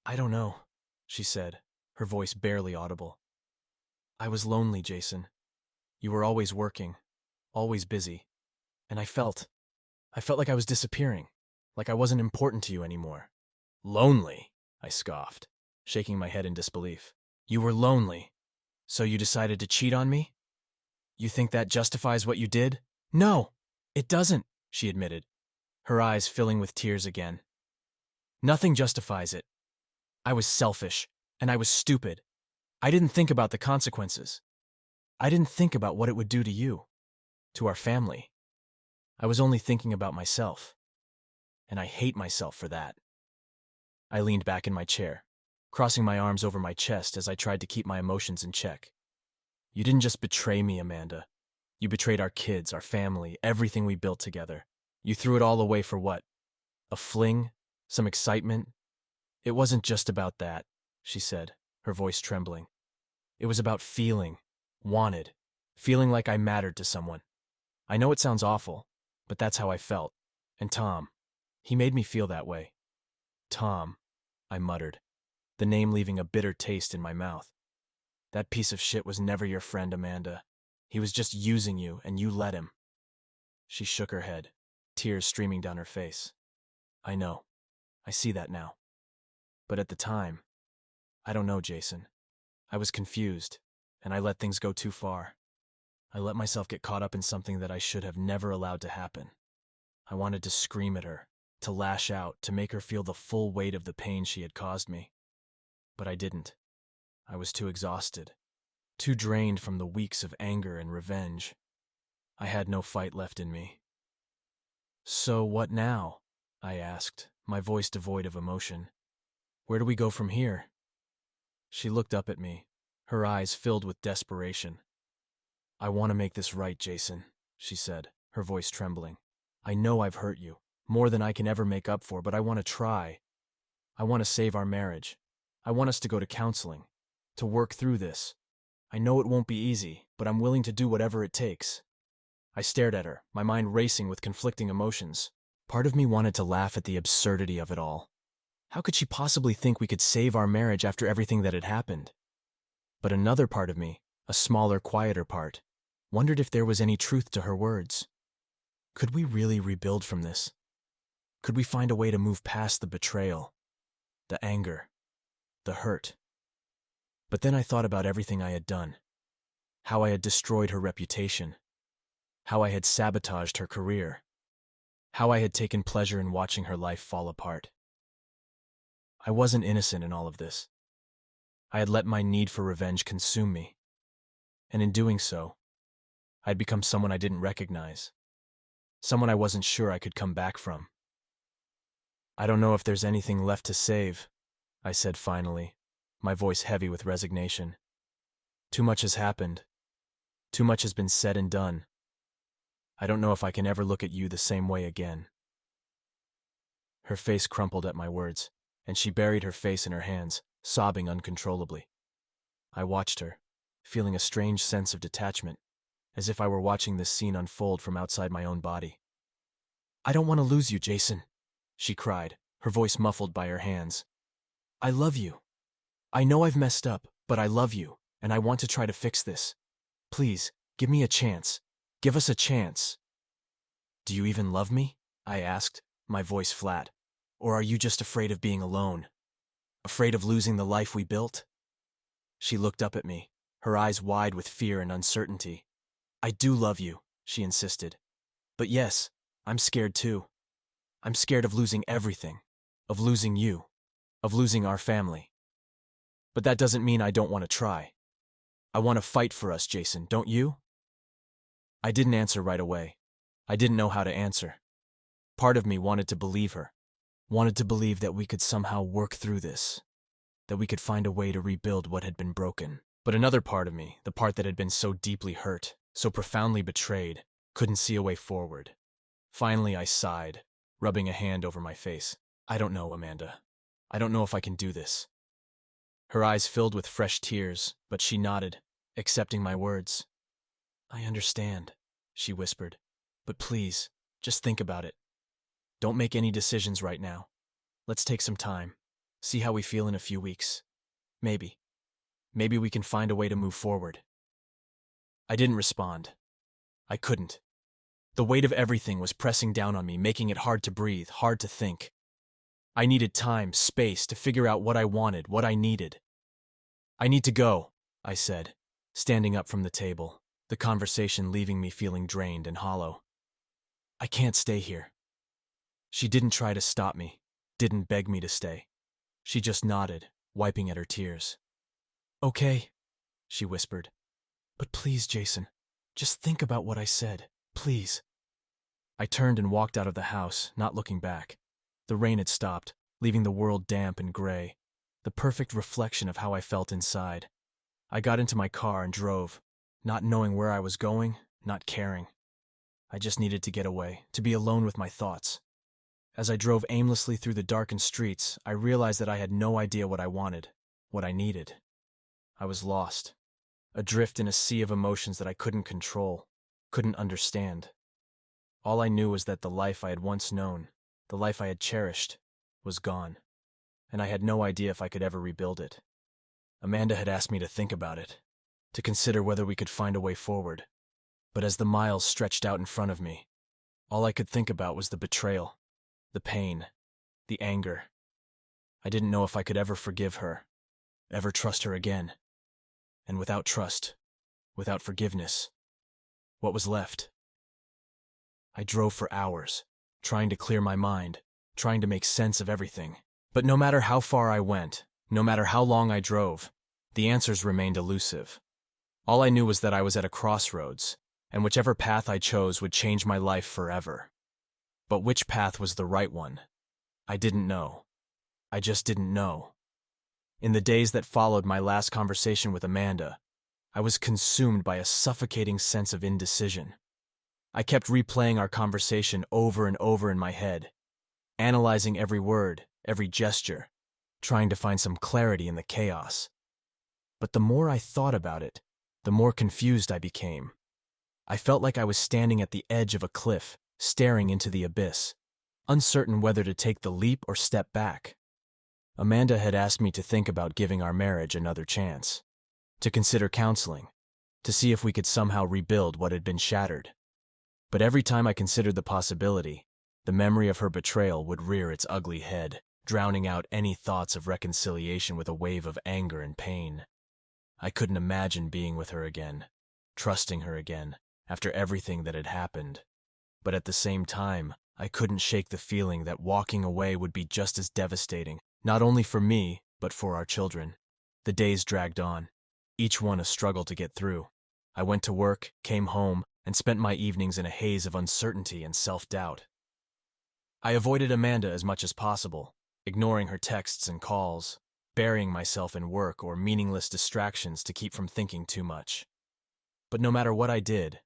"I don't know," she said, her voice barely audible. "I was lonely, Jason. You were always working, always busy, and I felt like I was disappearing, like I wasn't important to you anymore." "Lonely?" I scoffed, shaking my head in disbelief. "You were lonely, so you decided to cheat on me? You think that justifies what you did?" "No, it doesn't," she admitted, her eyes filling with tears again. "Nothing justifies it. I was selfish, and I was stupid. I didn't think about the consequences. I didn't think about what it would do to you, to our family. I was only thinking about myself, and I hate myself for that." I leaned back in my chair, crossing my arms over my chest as I tried to keep my emotions in check. "You didn't just betray me, Amanda. You betrayed our kids, our family, everything we built together. You threw it all away for what? A fling? Some excitement?" "It wasn't just about that," she said, her voice trembling. "It was about feeling, wanted, feeling like I mattered to someone. I know it sounds awful, but that's how I felt. And Tom, he made me feel that way." "Tom," I muttered, the name leaving a bitter taste in my mouth. "That piece of shit was never your friend, Amanda. He was just using you, and you let him." She shook her head. tears streaming down her face. I know. I see that now. But at the time, I don't know, Jason. I was confused, and I let things go too far. I let myself get caught up in something that I should have never allowed to happen. I wanted to scream at her, to lash out, to make her feel the full weight of the pain she had caused me. But I didn't. I was too exhausted, too drained from the weeks of anger and revenge. I had no fight left in me. So what now? I asked, my voice devoid of emotion. Where do we go from here? She looked up at me, her eyes filled with desperation. I want to make this right, Jason, she said, her voice trembling. I know I've hurt you, more than I can ever make up for, but I want to try. I want to save our marriage. I want us to go to counseling, to work through this. I know it won't be easy, but I'm willing to do whatever it takes. I stared at her, my mind racing with conflicting emotions. Part of me wanted to laugh at the absurdity of it all. How could she possibly think we could save our marriage after everything that had happened? But another part of me, a smaller, quieter part, wondered if there was any truth to her words. Could we really rebuild from this? Could we find a way to move past the betrayal, the anger, the hurt? But then I thought about everything I had done, how I had destroyed her reputation, how I had sabotaged her career, how I had taken pleasure in watching her life fall apart. I wasn't innocent in all of this. I had let my need for revenge consume me, and in doing so, I'd become someone I didn't recognize, someone I wasn't sure I could come back from. I don't know if there's anything left to save, I said finally, my voice heavy with resignation. Too much has happened. Too much has been said and done. I don't know if I can ever look at you the same way again. Her face crumpled at my words, and she buried her face in her hands, sobbing uncontrollably. I watched her, feeling a strange sense of detachment, as if I were watching this scene unfold from outside my own body. I don't want to lose you, Jason, she cried, her voice muffled by her hands. I love you. I know I've messed up, but I love you, and I want to try to fix this. Please, give me a chance. Give us a chance. Do you even love me? I asked, my voice flat. Or are you just afraid of being alone? Afraid of losing the life we built? She looked up at me, her eyes wide with fear and uncertainty. I do love you, she insisted. But yes, I'm scared too. I'm scared of losing everything, of losing you, of losing our family. But that doesn't mean I don't want to try. I want to fight for us, Jason, don't you? I didn't answer right away. I didn't know how to answer. Part of me wanted to believe her, wanted to believe that we could somehow work through this, that we could find a way to rebuild what had been broken. But another part of me, the part that had been so deeply hurt, so profoundly betrayed, couldn't see a way forward. Finally, I sighed, rubbing a hand over my face. I don't know, Amanda. I don't know if I can do this. Her eyes filled with fresh tears, but she nodded, accepting my words. I understand, she whispered. But please, just think about it. Don't make any decisions right now. Let's take some time. See how we feel in a few weeks. Maybe we can find a way to move forward. I didn't respond. I couldn't. The weight of everything was pressing down on me, making it hard to breathe, hard to think. I needed time, space, to figure out what I wanted, what I needed. I need to go, I said, standing up from the table, the conversation leaving me feeling drained and hollow. I can't stay here. She didn't try to stop me, didn't beg me to stay. She just nodded, wiping at her tears. Okay, she whispered. But please, Jason, just think about what I said, please. I turned and walked out of the house, not looking back. The rain had stopped, leaving the world damp and gray, the perfect reflection of how I felt inside. I got into my car and drove, not knowing where I was going, not caring. I just needed to get away, to be alone with my thoughts. As I drove aimlessly through the darkened streets, I realized that I had no idea what I wanted, what I needed. I was lost, adrift in a sea of emotions that I couldn't control, couldn't understand. All I knew was that the life I had once known, the life I had cherished, was gone, and I had no idea if I could ever rebuild it. Amanda had asked me to think about it, to consider whether we could find a way forward. But as the miles stretched out in front of me, All I could think about was the betrayal, the pain, the anger. I didn't know if I could ever forgive her, ever trust her again. And without trust, without forgiveness, what was left? I drove for hours, trying to clear my mind, trying to make sense of everything. But no matter how far I went, no matter how long I drove, the answers remained elusive. All I knew was that I was at a crossroads, and whichever path I chose would change my life forever. But which path was the right one? I didn't know. I just didn't know. In the days that followed my last conversation with Amanda, I was consumed by a suffocating sense of indecision. I kept replaying our conversation over and over in my head, analyzing every word, every gesture, trying to find some clarity in the chaos. But the more I thought about it, the more confused I became. I felt like I was standing at the edge of a cliff, staring into the abyss, uncertain whether to take the leap or step back. Amanda had asked me to think about giving our marriage another chance, to consider counseling, to see if we could somehow rebuild what had been shattered. But every time I considered the possibility, the memory of her betrayal would rear its ugly head, drowning out any thoughts of reconciliation with a wave of anger and pain. I couldn't imagine being with her again, trusting her again, after everything that had happened. But at the same time, I couldn't shake the feeling that walking away would be just as devastating, not only for me, but for our children. The days dragged on, each one a struggle to get through. I went to work, came home, and spent my evenings in a haze of uncertainty and self-doubt. I avoided Amanda as much as possible, ignoring her texts and calls, burying myself in work or meaningless distractions to keep from thinking too much. But no matter what I did,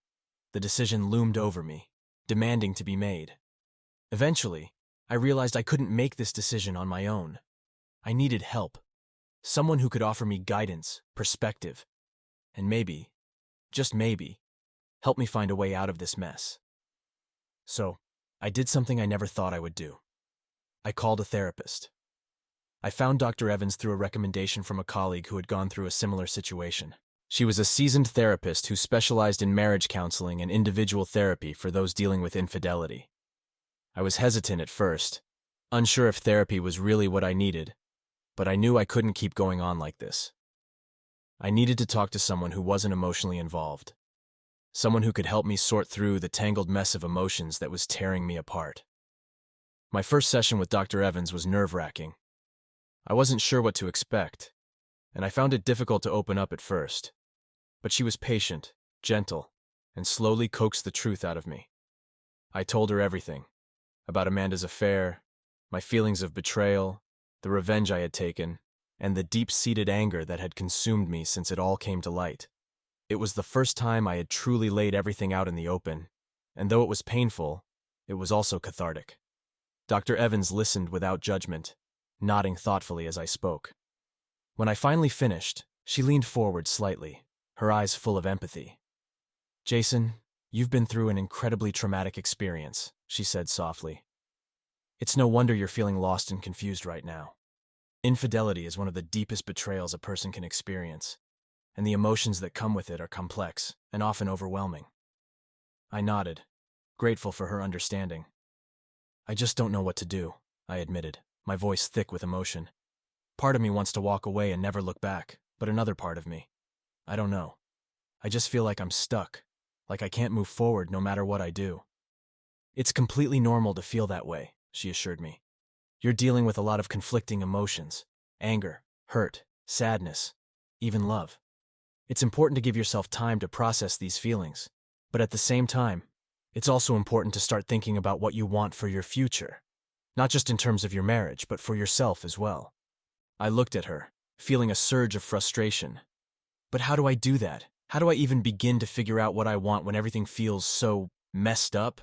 the decision loomed over me, demanding to be made. Eventually, I realized I couldn't make this decision on my own. I needed help, someone who could offer me guidance, perspective, and maybe, just maybe, help me find a way out of this mess. So, I did something I never thought I would do. I called a therapist. I found Dr. Evans through a recommendation from a colleague who had gone through a similar situation. She was a seasoned therapist who specialized in marriage counseling and individual therapy for those dealing with infidelity. I was hesitant at first, unsure if therapy was really what I needed, but I knew I couldn't keep going on like this. I needed to talk to someone who wasn't emotionally involved, someone who could help me sort through the tangled mess of emotions that was tearing me apart. My first session with Dr. Evans was nerve-wracking. I wasn't sure what to expect, and I found it difficult to open up at first. But she was patient, gentle, and slowly coaxed the truth out of me. I told her everything, about Amanda's affair, my feelings of betrayal, the revenge I had taken, and the deep-seated anger that had consumed me since it all came to light. It was the first time I had truly laid everything out in the open, and though it was painful, it was also cathartic. Dr. Evans listened without judgment, nodding thoughtfully as I spoke. When I finally finished, she leaned forward slightly, her eyes full of empathy. "Jason, you've been through an incredibly traumatic experience," she said softly. "It's no wonder you're feeling lost and confused right now. Infidelity is one of the deepest betrayals a person can experience, and the emotions that come with it are complex and often overwhelming." I nodded, grateful for her understanding. "I just don't know what to do," I admitted, my voice thick with emotion. "Part of me wants to walk away and never look back, but another part of me, I don't know. I just feel like I'm stuck, like I can't move forward no matter what I do." "It's completely normal to feel that way," she assured me. "You're dealing with a lot of conflicting emotions, anger, hurt, sadness, even love. It's important to give yourself time to process these feelings, but at the same time, it's also important to start thinking about what you want for your future, not just in terms of your marriage, but for yourself as well." I looked at her, feeling a surge of frustration. But how do I do that? How do I even begin to figure out what I want when everything feels so messed up?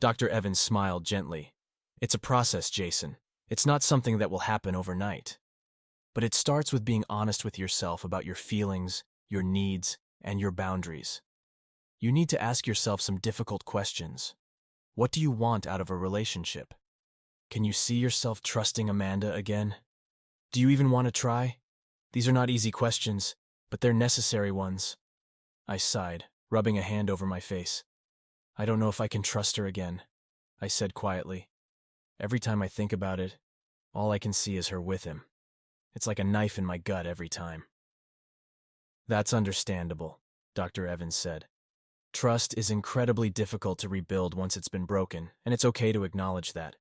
Dr. Evans smiled gently. "It's a process, Jason. It's not something that will happen overnight. But it starts with being honest with yourself about your feelings, your needs, and your boundaries. You need to ask yourself some difficult questions. What do you want out of a relationship? Can you see yourself trusting Amanda again? Do you even want to try? These are not easy questions, but they're necessary ones." I sighed, rubbing a hand over my face. I don't know if I can trust her again, I said quietly. Every time I think about it, all I can see is her with him. It's like a knife in my gut every time. That's understandable, Dr. Evans said. Trust is incredibly difficult to rebuild once it's been broken, and it's okay to acknowledge that.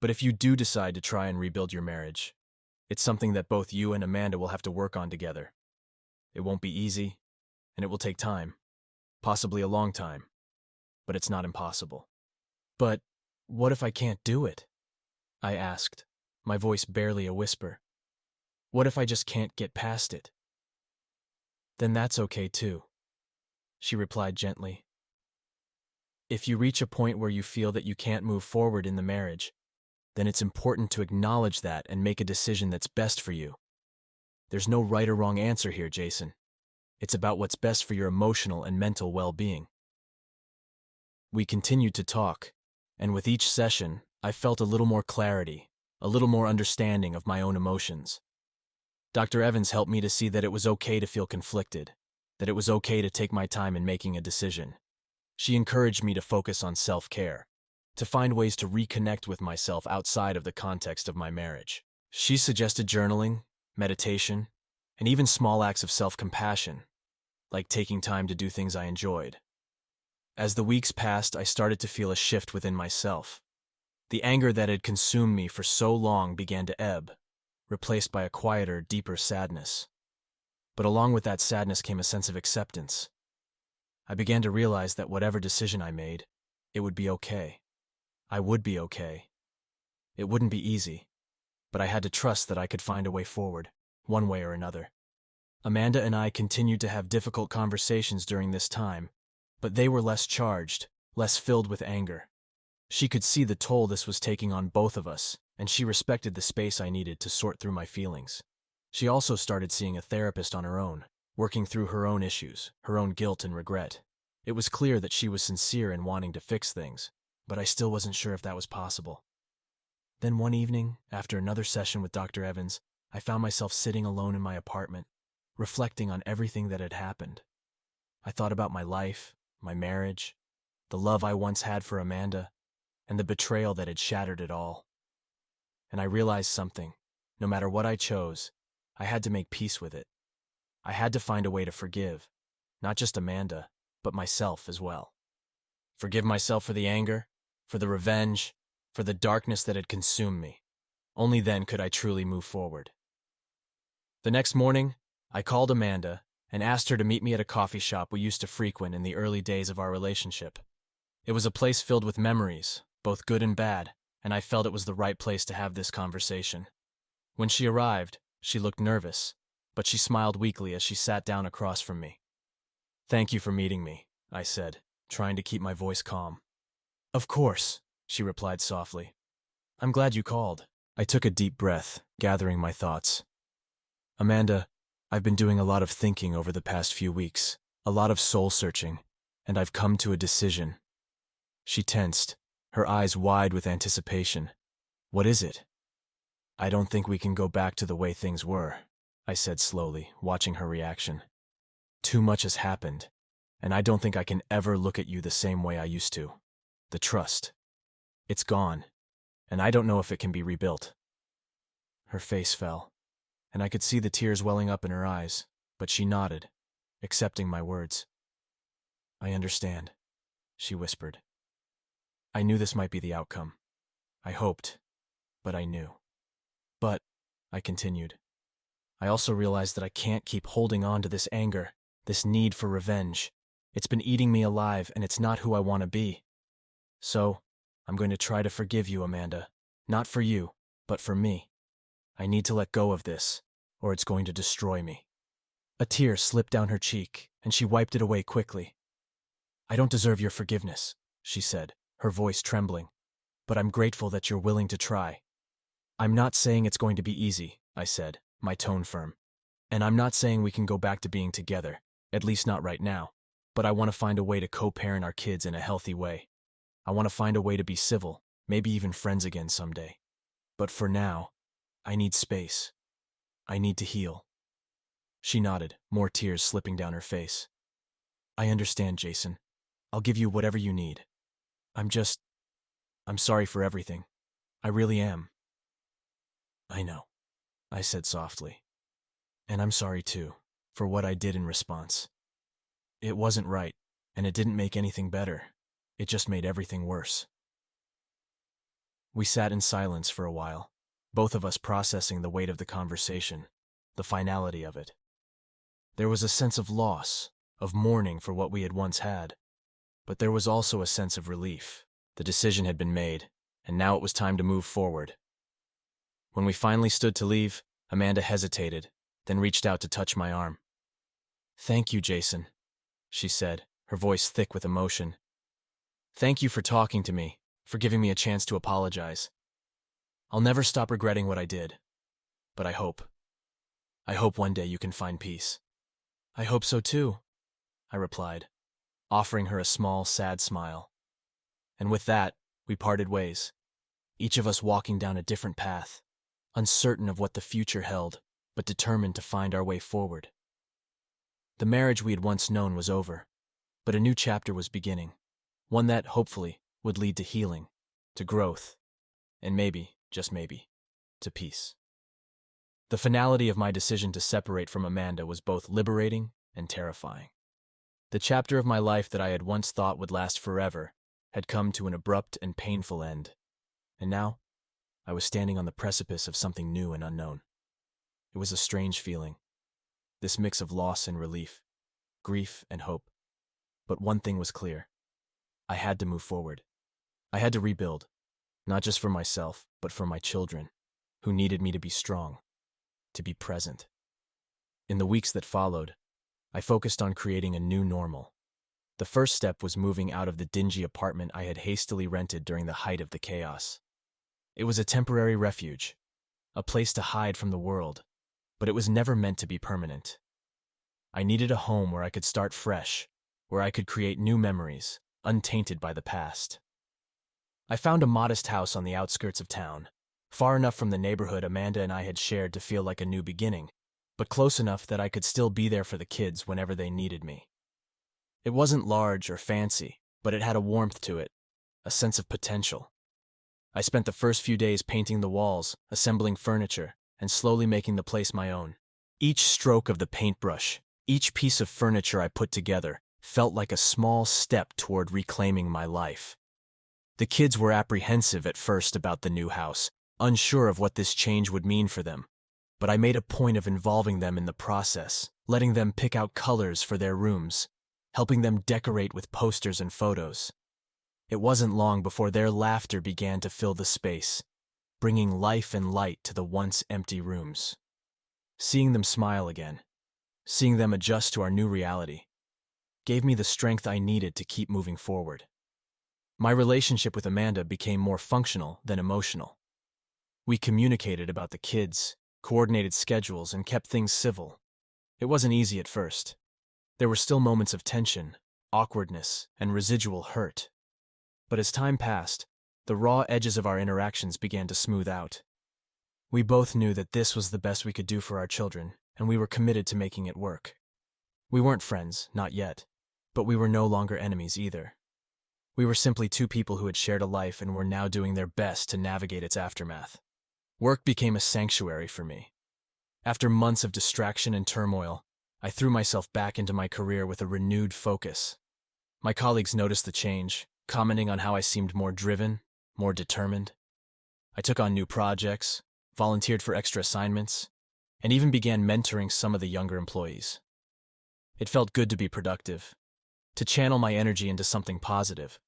But if you do decide to try and rebuild your marriage, it's something that both you and Amanda will have to work on together. It won't be easy, and it will take time, possibly a long time, but it's not impossible. But what if I can't do it? I asked, my voice barely a whisper. What if I just can't get past it? Then that's okay too, she replied gently. If you reach a point where you feel that you can't move forward in the marriage, then it's important to acknowledge that and make a decision that's best for you. There's no right or wrong answer here, Jason. It's about what's best for your emotional and mental well-being. We continued to talk, and with each session, I felt a little more clarity, a little more understanding of my own emotions. Dr. Evans helped me to see that it was okay to feel conflicted, that it was okay to take my time in making a decision. She encouraged me to focus on self-care, to find ways to reconnect with myself outside of the context of my marriage. She suggested journaling, meditation, and even small acts of self-compassion, like taking time to do things I enjoyed. As the weeks passed, I started to feel a shift within myself. The anger that had consumed me for so long began to ebb, replaced by a quieter, deeper sadness. But along with that sadness came a sense of acceptance. I began to realize that whatever decision I made, it would be okay. I would be okay. It wouldn't be easy, but I had to trust that I could find a way forward, one way or another. Amanda and I continued to have difficult conversations during this time, but they were less charged, less filled with anger. She could see the toll this was taking on both of us, and she respected the space I needed to sort through my feelings. She also started seeing a therapist on her own, working through her own issues, her own guilt and regret. It was clear that she was sincere in wanting to fix things, but I still wasn't sure if that was possible. Then one evening, after another session with Dr. Evans, I found myself sitting alone in my apartment, reflecting on everything that had happened. I thought about my life, my marriage, the love I once had for Amanda, and the betrayal that had shattered it all. And I realized something. No matter what I chose, I had to make peace with it. I had to find a way to forgive, not just Amanda, but myself as well. Forgive myself for the anger, for the revenge, for the darkness that had consumed me. Only then could I truly move forward. The next morning, I called Amanda and asked her to meet me at a coffee shop we used to frequent in the early days of our relationship. It was a place filled with memories, both good and bad, and I felt it was the right place to have this conversation. When she arrived, she looked nervous, but she smiled weakly as she sat down across from me. "Thank you for meeting me," I said, trying to keep my voice calm. "Of course," she replied softly. "I'm glad you called." I took a deep breath, gathering my thoughts. "Amanda, I've been doing a lot of thinking over the past few weeks, a lot of soul-searching, and I've come to a decision." She tensed, her eyes wide with anticipation. "What is it?" "I don't think we can go back to the way things were," I said slowly, watching her reaction. "Too much has happened, and I don't think I can ever look at you the same way I used to. The trust. It's gone, and I don't know if it can be rebuilt." Her face fell, and I could see the tears welling up in her eyes, but she nodded, accepting my words. "I understand," she whispered. "I knew this might be the outcome. I hoped, but I knew. But," I continued, "I also realized that I can't keep holding on to this anger, this need for revenge. It's been eating me alive, and it's not who I want to be. So, I'm going to try to forgive you, Amanda. Not for you, but for me. I need to let go of this, or it's going to destroy me." A tear slipped down her cheek, and she wiped it away quickly. "I don't deserve your forgiveness," she said, her voice trembling, "but I'm grateful that you're willing to try." "I'm not saying it's going to be easy," I said, my tone firm. "And I'm not saying we can go back to being together, at least not right now. But I want to find a way to co-parent our kids in a healthy way. I want to find a way to be civil, maybe even friends again someday. But for now, I need space. I need to heal." She nodded, more tears slipping down her face. "I understand, Jason. I'll give you whatever you need. I'm sorry for everything. I really am. I know, I said softly. And I'm sorry too, for what I did in response. It wasn't right, and it didn't make anything better. It just made everything worse. We sat in silence for a while, both of us processing the weight of the conversation, the finality of it. There was a sense of loss, of mourning for what we had once had, but there was also a sense of relief. The decision had been made, and now it was time to move forward. When we finally stood to leave, Amanda hesitated, then reached out to touch my arm. "Thank you, Jason," she said, her voice thick with emotion. "Thank you for talking to me, for giving me a chance to apologize. I'll never stop regretting what I did, but I hope one day you can find peace." "I hope so too," I replied, offering her a small, sad smile. And with that, we parted ways, each of us walking down a different path, uncertain of what the future held, but determined to find our way forward. The marriage we had once known was over, but a new chapter was beginning, one that, hopefully, would lead to healing, to growth, and maybe, just maybe, to peace. The finality of my decision to separate from Amanda was both liberating and terrifying. The chapter of my life that I had once thought would last forever had come to an abrupt and painful end, and now I was standing on the precipice of something new and unknown. It was a strange feeling, this mix of loss and relief, grief and hope. But one thing was clear. I had to move forward. I had to rebuild, not just for myself, but for my children, who needed me to be strong, to be present. In the weeks that followed, I focused on creating a new normal. The first step was moving out of the dingy apartment I had hastily rented during the height of the chaos. It was a temporary refuge, a place to hide from the world, but it was never meant to be permanent. I needed a home where I could start fresh, where I could create new memories, untainted by the past. I found a modest house on the outskirts of town, far enough from the neighborhood Amanda and I had shared to feel like a new beginning, but close enough that I could still be there for the kids whenever they needed me. It wasn't large or fancy, but it had a warmth to it, a sense of potential. I spent the first few days painting the walls, assembling furniture, and slowly making the place my own. Each stroke of the paintbrush, each piece of furniture I put together, felt like a small step toward reclaiming my life. The kids were apprehensive at first about the new house, unsure of what this change would mean for them, but I made a point of involving them in the process, letting them pick out colors for their rooms, helping them decorate with posters and photos. It wasn't long before their laughter began to fill the space, bringing life and light to the once empty rooms. Seeing them smile again, seeing them adjust to our new reality, gave me the strength I needed to keep moving forward. My relationship with Amanda became more functional than emotional. We communicated about the kids, coordinated schedules, and kept things civil. It wasn't easy at first. There were still moments of tension, awkwardness, and residual hurt. But as time passed, the raw edges of our interactions began to smooth out. We both knew that this was the best we could do for our children, and we were committed to making it work. We weren't friends, not yet, but we were no longer enemies either. We were simply two people who had shared a life and were now doing their best to navigate its aftermath. Work became a sanctuary for me. After months of distraction and turmoil, I threw myself back into my career with a renewed focus. My colleagues noticed the change, commenting on how I seemed more driven, more determined. I took on new projects, volunteered for extra assignments, and even began mentoring some of the younger employees. It felt good to be productive, to channel my energy into something positive,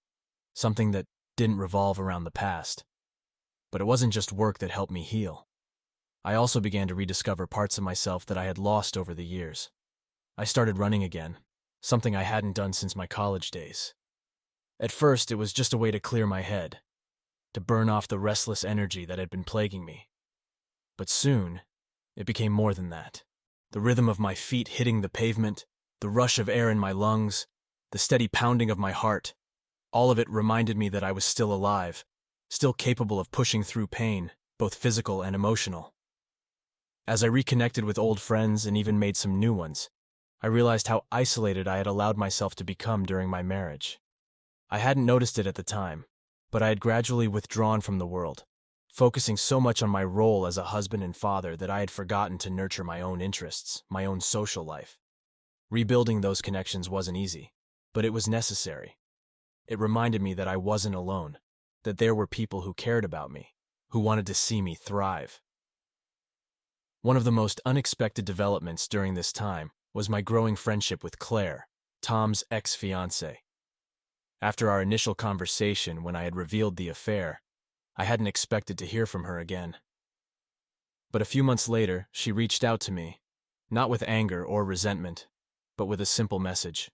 something that didn't revolve around the past. But it wasn't just work that helped me heal. I also began to rediscover parts of myself that I had lost over the years. I started running again, something I hadn't done since my college days. At first, it was just a way to clear my head, to burn off the restless energy that had been plaguing me. But soon, it became more than that. The rhythm of my feet hitting the pavement, the rush of air in my lungs, the steady pounding of my heart, all of it reminded me that I was still alive, still capable of pushing through pain, both physical and emotional. As I reconnected with old friends and even made some new ones, I realized how isolated I had allowed myself to become during my marriage. I hadn't noticed it at the time, but I had gradually withdrawn from the world, focusing so much on my role as a husband and father that I had forgotten to nurture my own interests, my own social life. Rebuilding those connections wasn't easy, but it was necessary. It reminded me that I wasn't alone, that there were people who cared about me, who wanted to see me thrive. One of the most unexpected developments during this time was my growing friendship with Claire, Tom's ex-fiancée. After our initial conversation when I had revealed the affair, I hadn't expected to hear from her again. But a few months later, she reached out to me, not with anger or resentment, but with a simple message.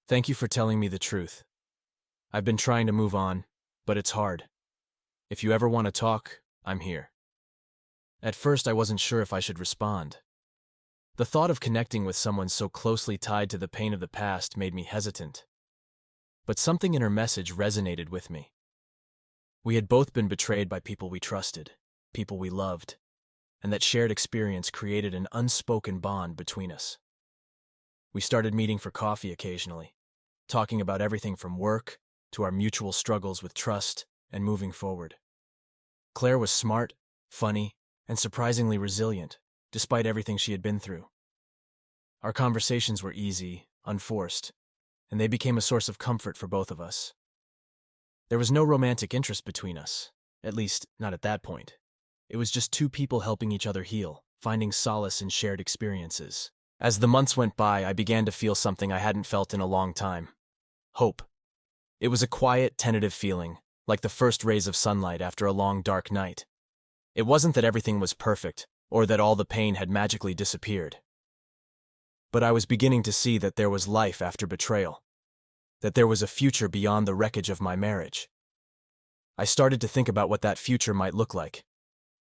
"Thank you for telling me the truth. I've been trying to move on, but it's hard. If you ever want to talk, I'm here." At first, I wasn't sure if I should respond. The thought of connecting with someone so closely tied to the pain of the past made me hesitant. But something in her message resonated with me. We had both been betrayed by people we trusted, people we loved, and that shared experience created an unspoken bond between us. We started meeting for coffee occasionally, talking about everything from work to our mutual struggles with trust and moving forward. Claire was smart, funny, and surprisingly resilient, despite everything she had been through. Our conversations were easy, unforced, and they became a source of comfort for both of us. There was no romantic interest between us, at least not at that point. It was just two people helping each other heal, finding solace in shared experiences. As the months went by, I began to feel something I hadn't felt in a long time: hope. It was a quiet, tentative feeling, like the first rays of sunlight after a long, dark night. It wasn't that everything was perfect, or that all the pain had magically disappeared. But I was beginning to see that there was life after betrayal, that there was a future beyond the wreckage of my marriage. I started to think about what that future might look like.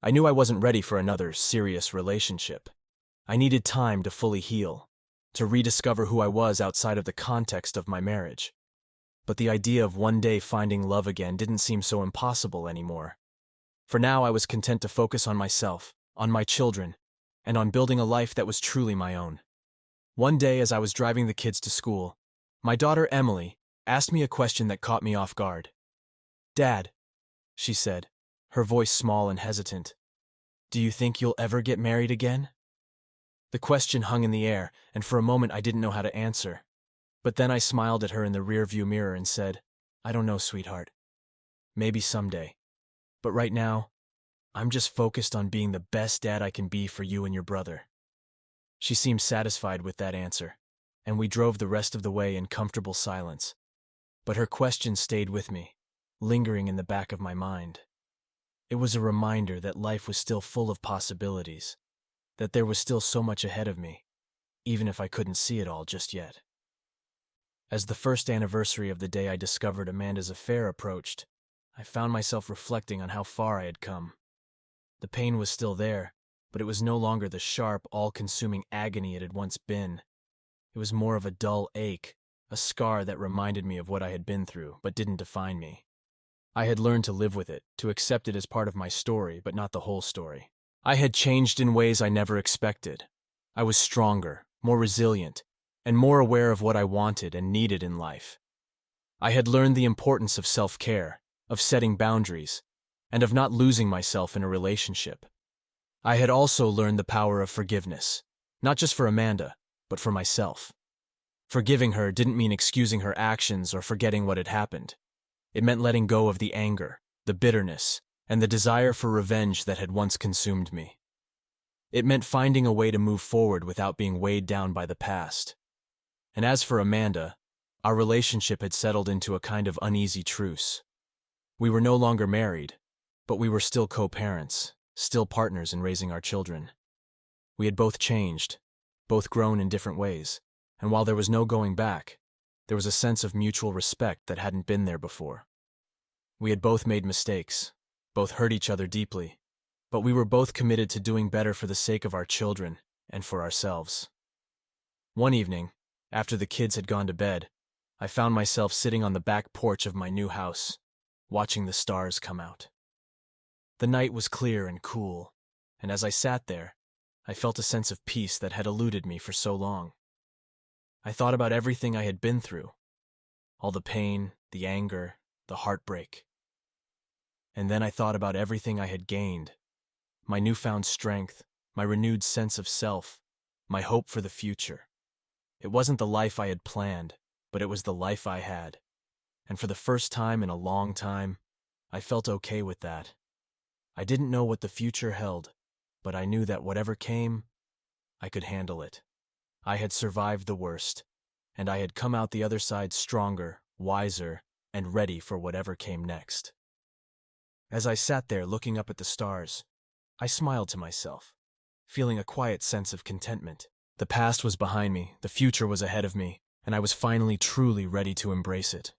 I knew I wasn't ready for another serious relationship. I needed time to fully heal, to rediscover who I was outside of the context of my marriage. But the idea of one day finding love again didn't seem so impossible anymore. For now, I was content to focus on myself, on my children, and on building a life that was truly my own. One day, as I was driving the kids to school, my daughter Emily asked me a question that caught me off guard. "Dad," she said, her voice small and hesitant, "do you think you'll ever get married again?" The question hung in the air, and for a moment I didn't know how to answer. But then I smiled at her in the rearview mirror and said, "I don't know, sweetheart. Maybe someday. But right now, I'm just focused on being the best dad I can be for you and your brother." She seemed satisfied with that answer, and we drove the rest of the way in comfortable silence. But her question stayed with me, lingering in the back of my mind. It was a reminder that life was still full of possibilities, that there was still so much ahead of me, even if I couldn't see it all just yet. As the first anniversary of the day I discovered Amanda's affair approached, I found myself reflecting on how far I had come. The pain was still there, but it was no longer the sharp, all-consuming agony it had once been. It was more of a dull ache, a scar that reminded me of what I had been through, but didn't define me. I had learned to live with it, to accept it as part of my story, but not the whole story. I had changed in ways I never expected. I was stronger, more resilient, and more aware of what I wanted and needed in life. I had learned the importance of self-care, of setting boundaries, and of not losing myself in a relationship. I had also learned the power of forgiveness, not just for Amanda, but for myself. Forgiving her didn't mean excusing her actions or forgetting what had happened. It meant letting go of the anger, the bitterness, and the desire for revenge that had once consumed me. It meant finding a way to move forward without being weighed down by the past. And as for Amanda, our relationship had settled into a kind of uneasy truce. We were no longer married, but we were still co-parents, still partners in raising our children. We had both changed, both grown in different ways, and while there was no going back, there was a sense of mutual respect that hadn't been there before. We had both made mistakes, both hurt each other deeply, but we were both committed to doing better for the sake of our children and for ourselves. One evening, after the kids had gone to bed, I found myself sitting on the back porch of my new house, watching the stars come out. The night was clear and cool, and as I sat there, I felt a sense of peace that had eluded me for so long. I thought about everything I had been through, All the pain, the anger, the heartbreak. And then I thought about everything I had gained. My newfound strength, my renewed sense of self, my hope for the future. It wasn't the life I had planned, but it was the life I had. And for the first time in a long time, I felt okay with that. I didn't know what the future held, but I knew that whatever came, I could handle it. I had survived the worst, and I had come out the other side stronger, wiser, and ready for whatever came next. As I sat there looking up at the stars, I smiled to myself, feeling a quiet sense of contentment. The past was behind me, the future was ahead of me, and I was finally truly ready to embrace it.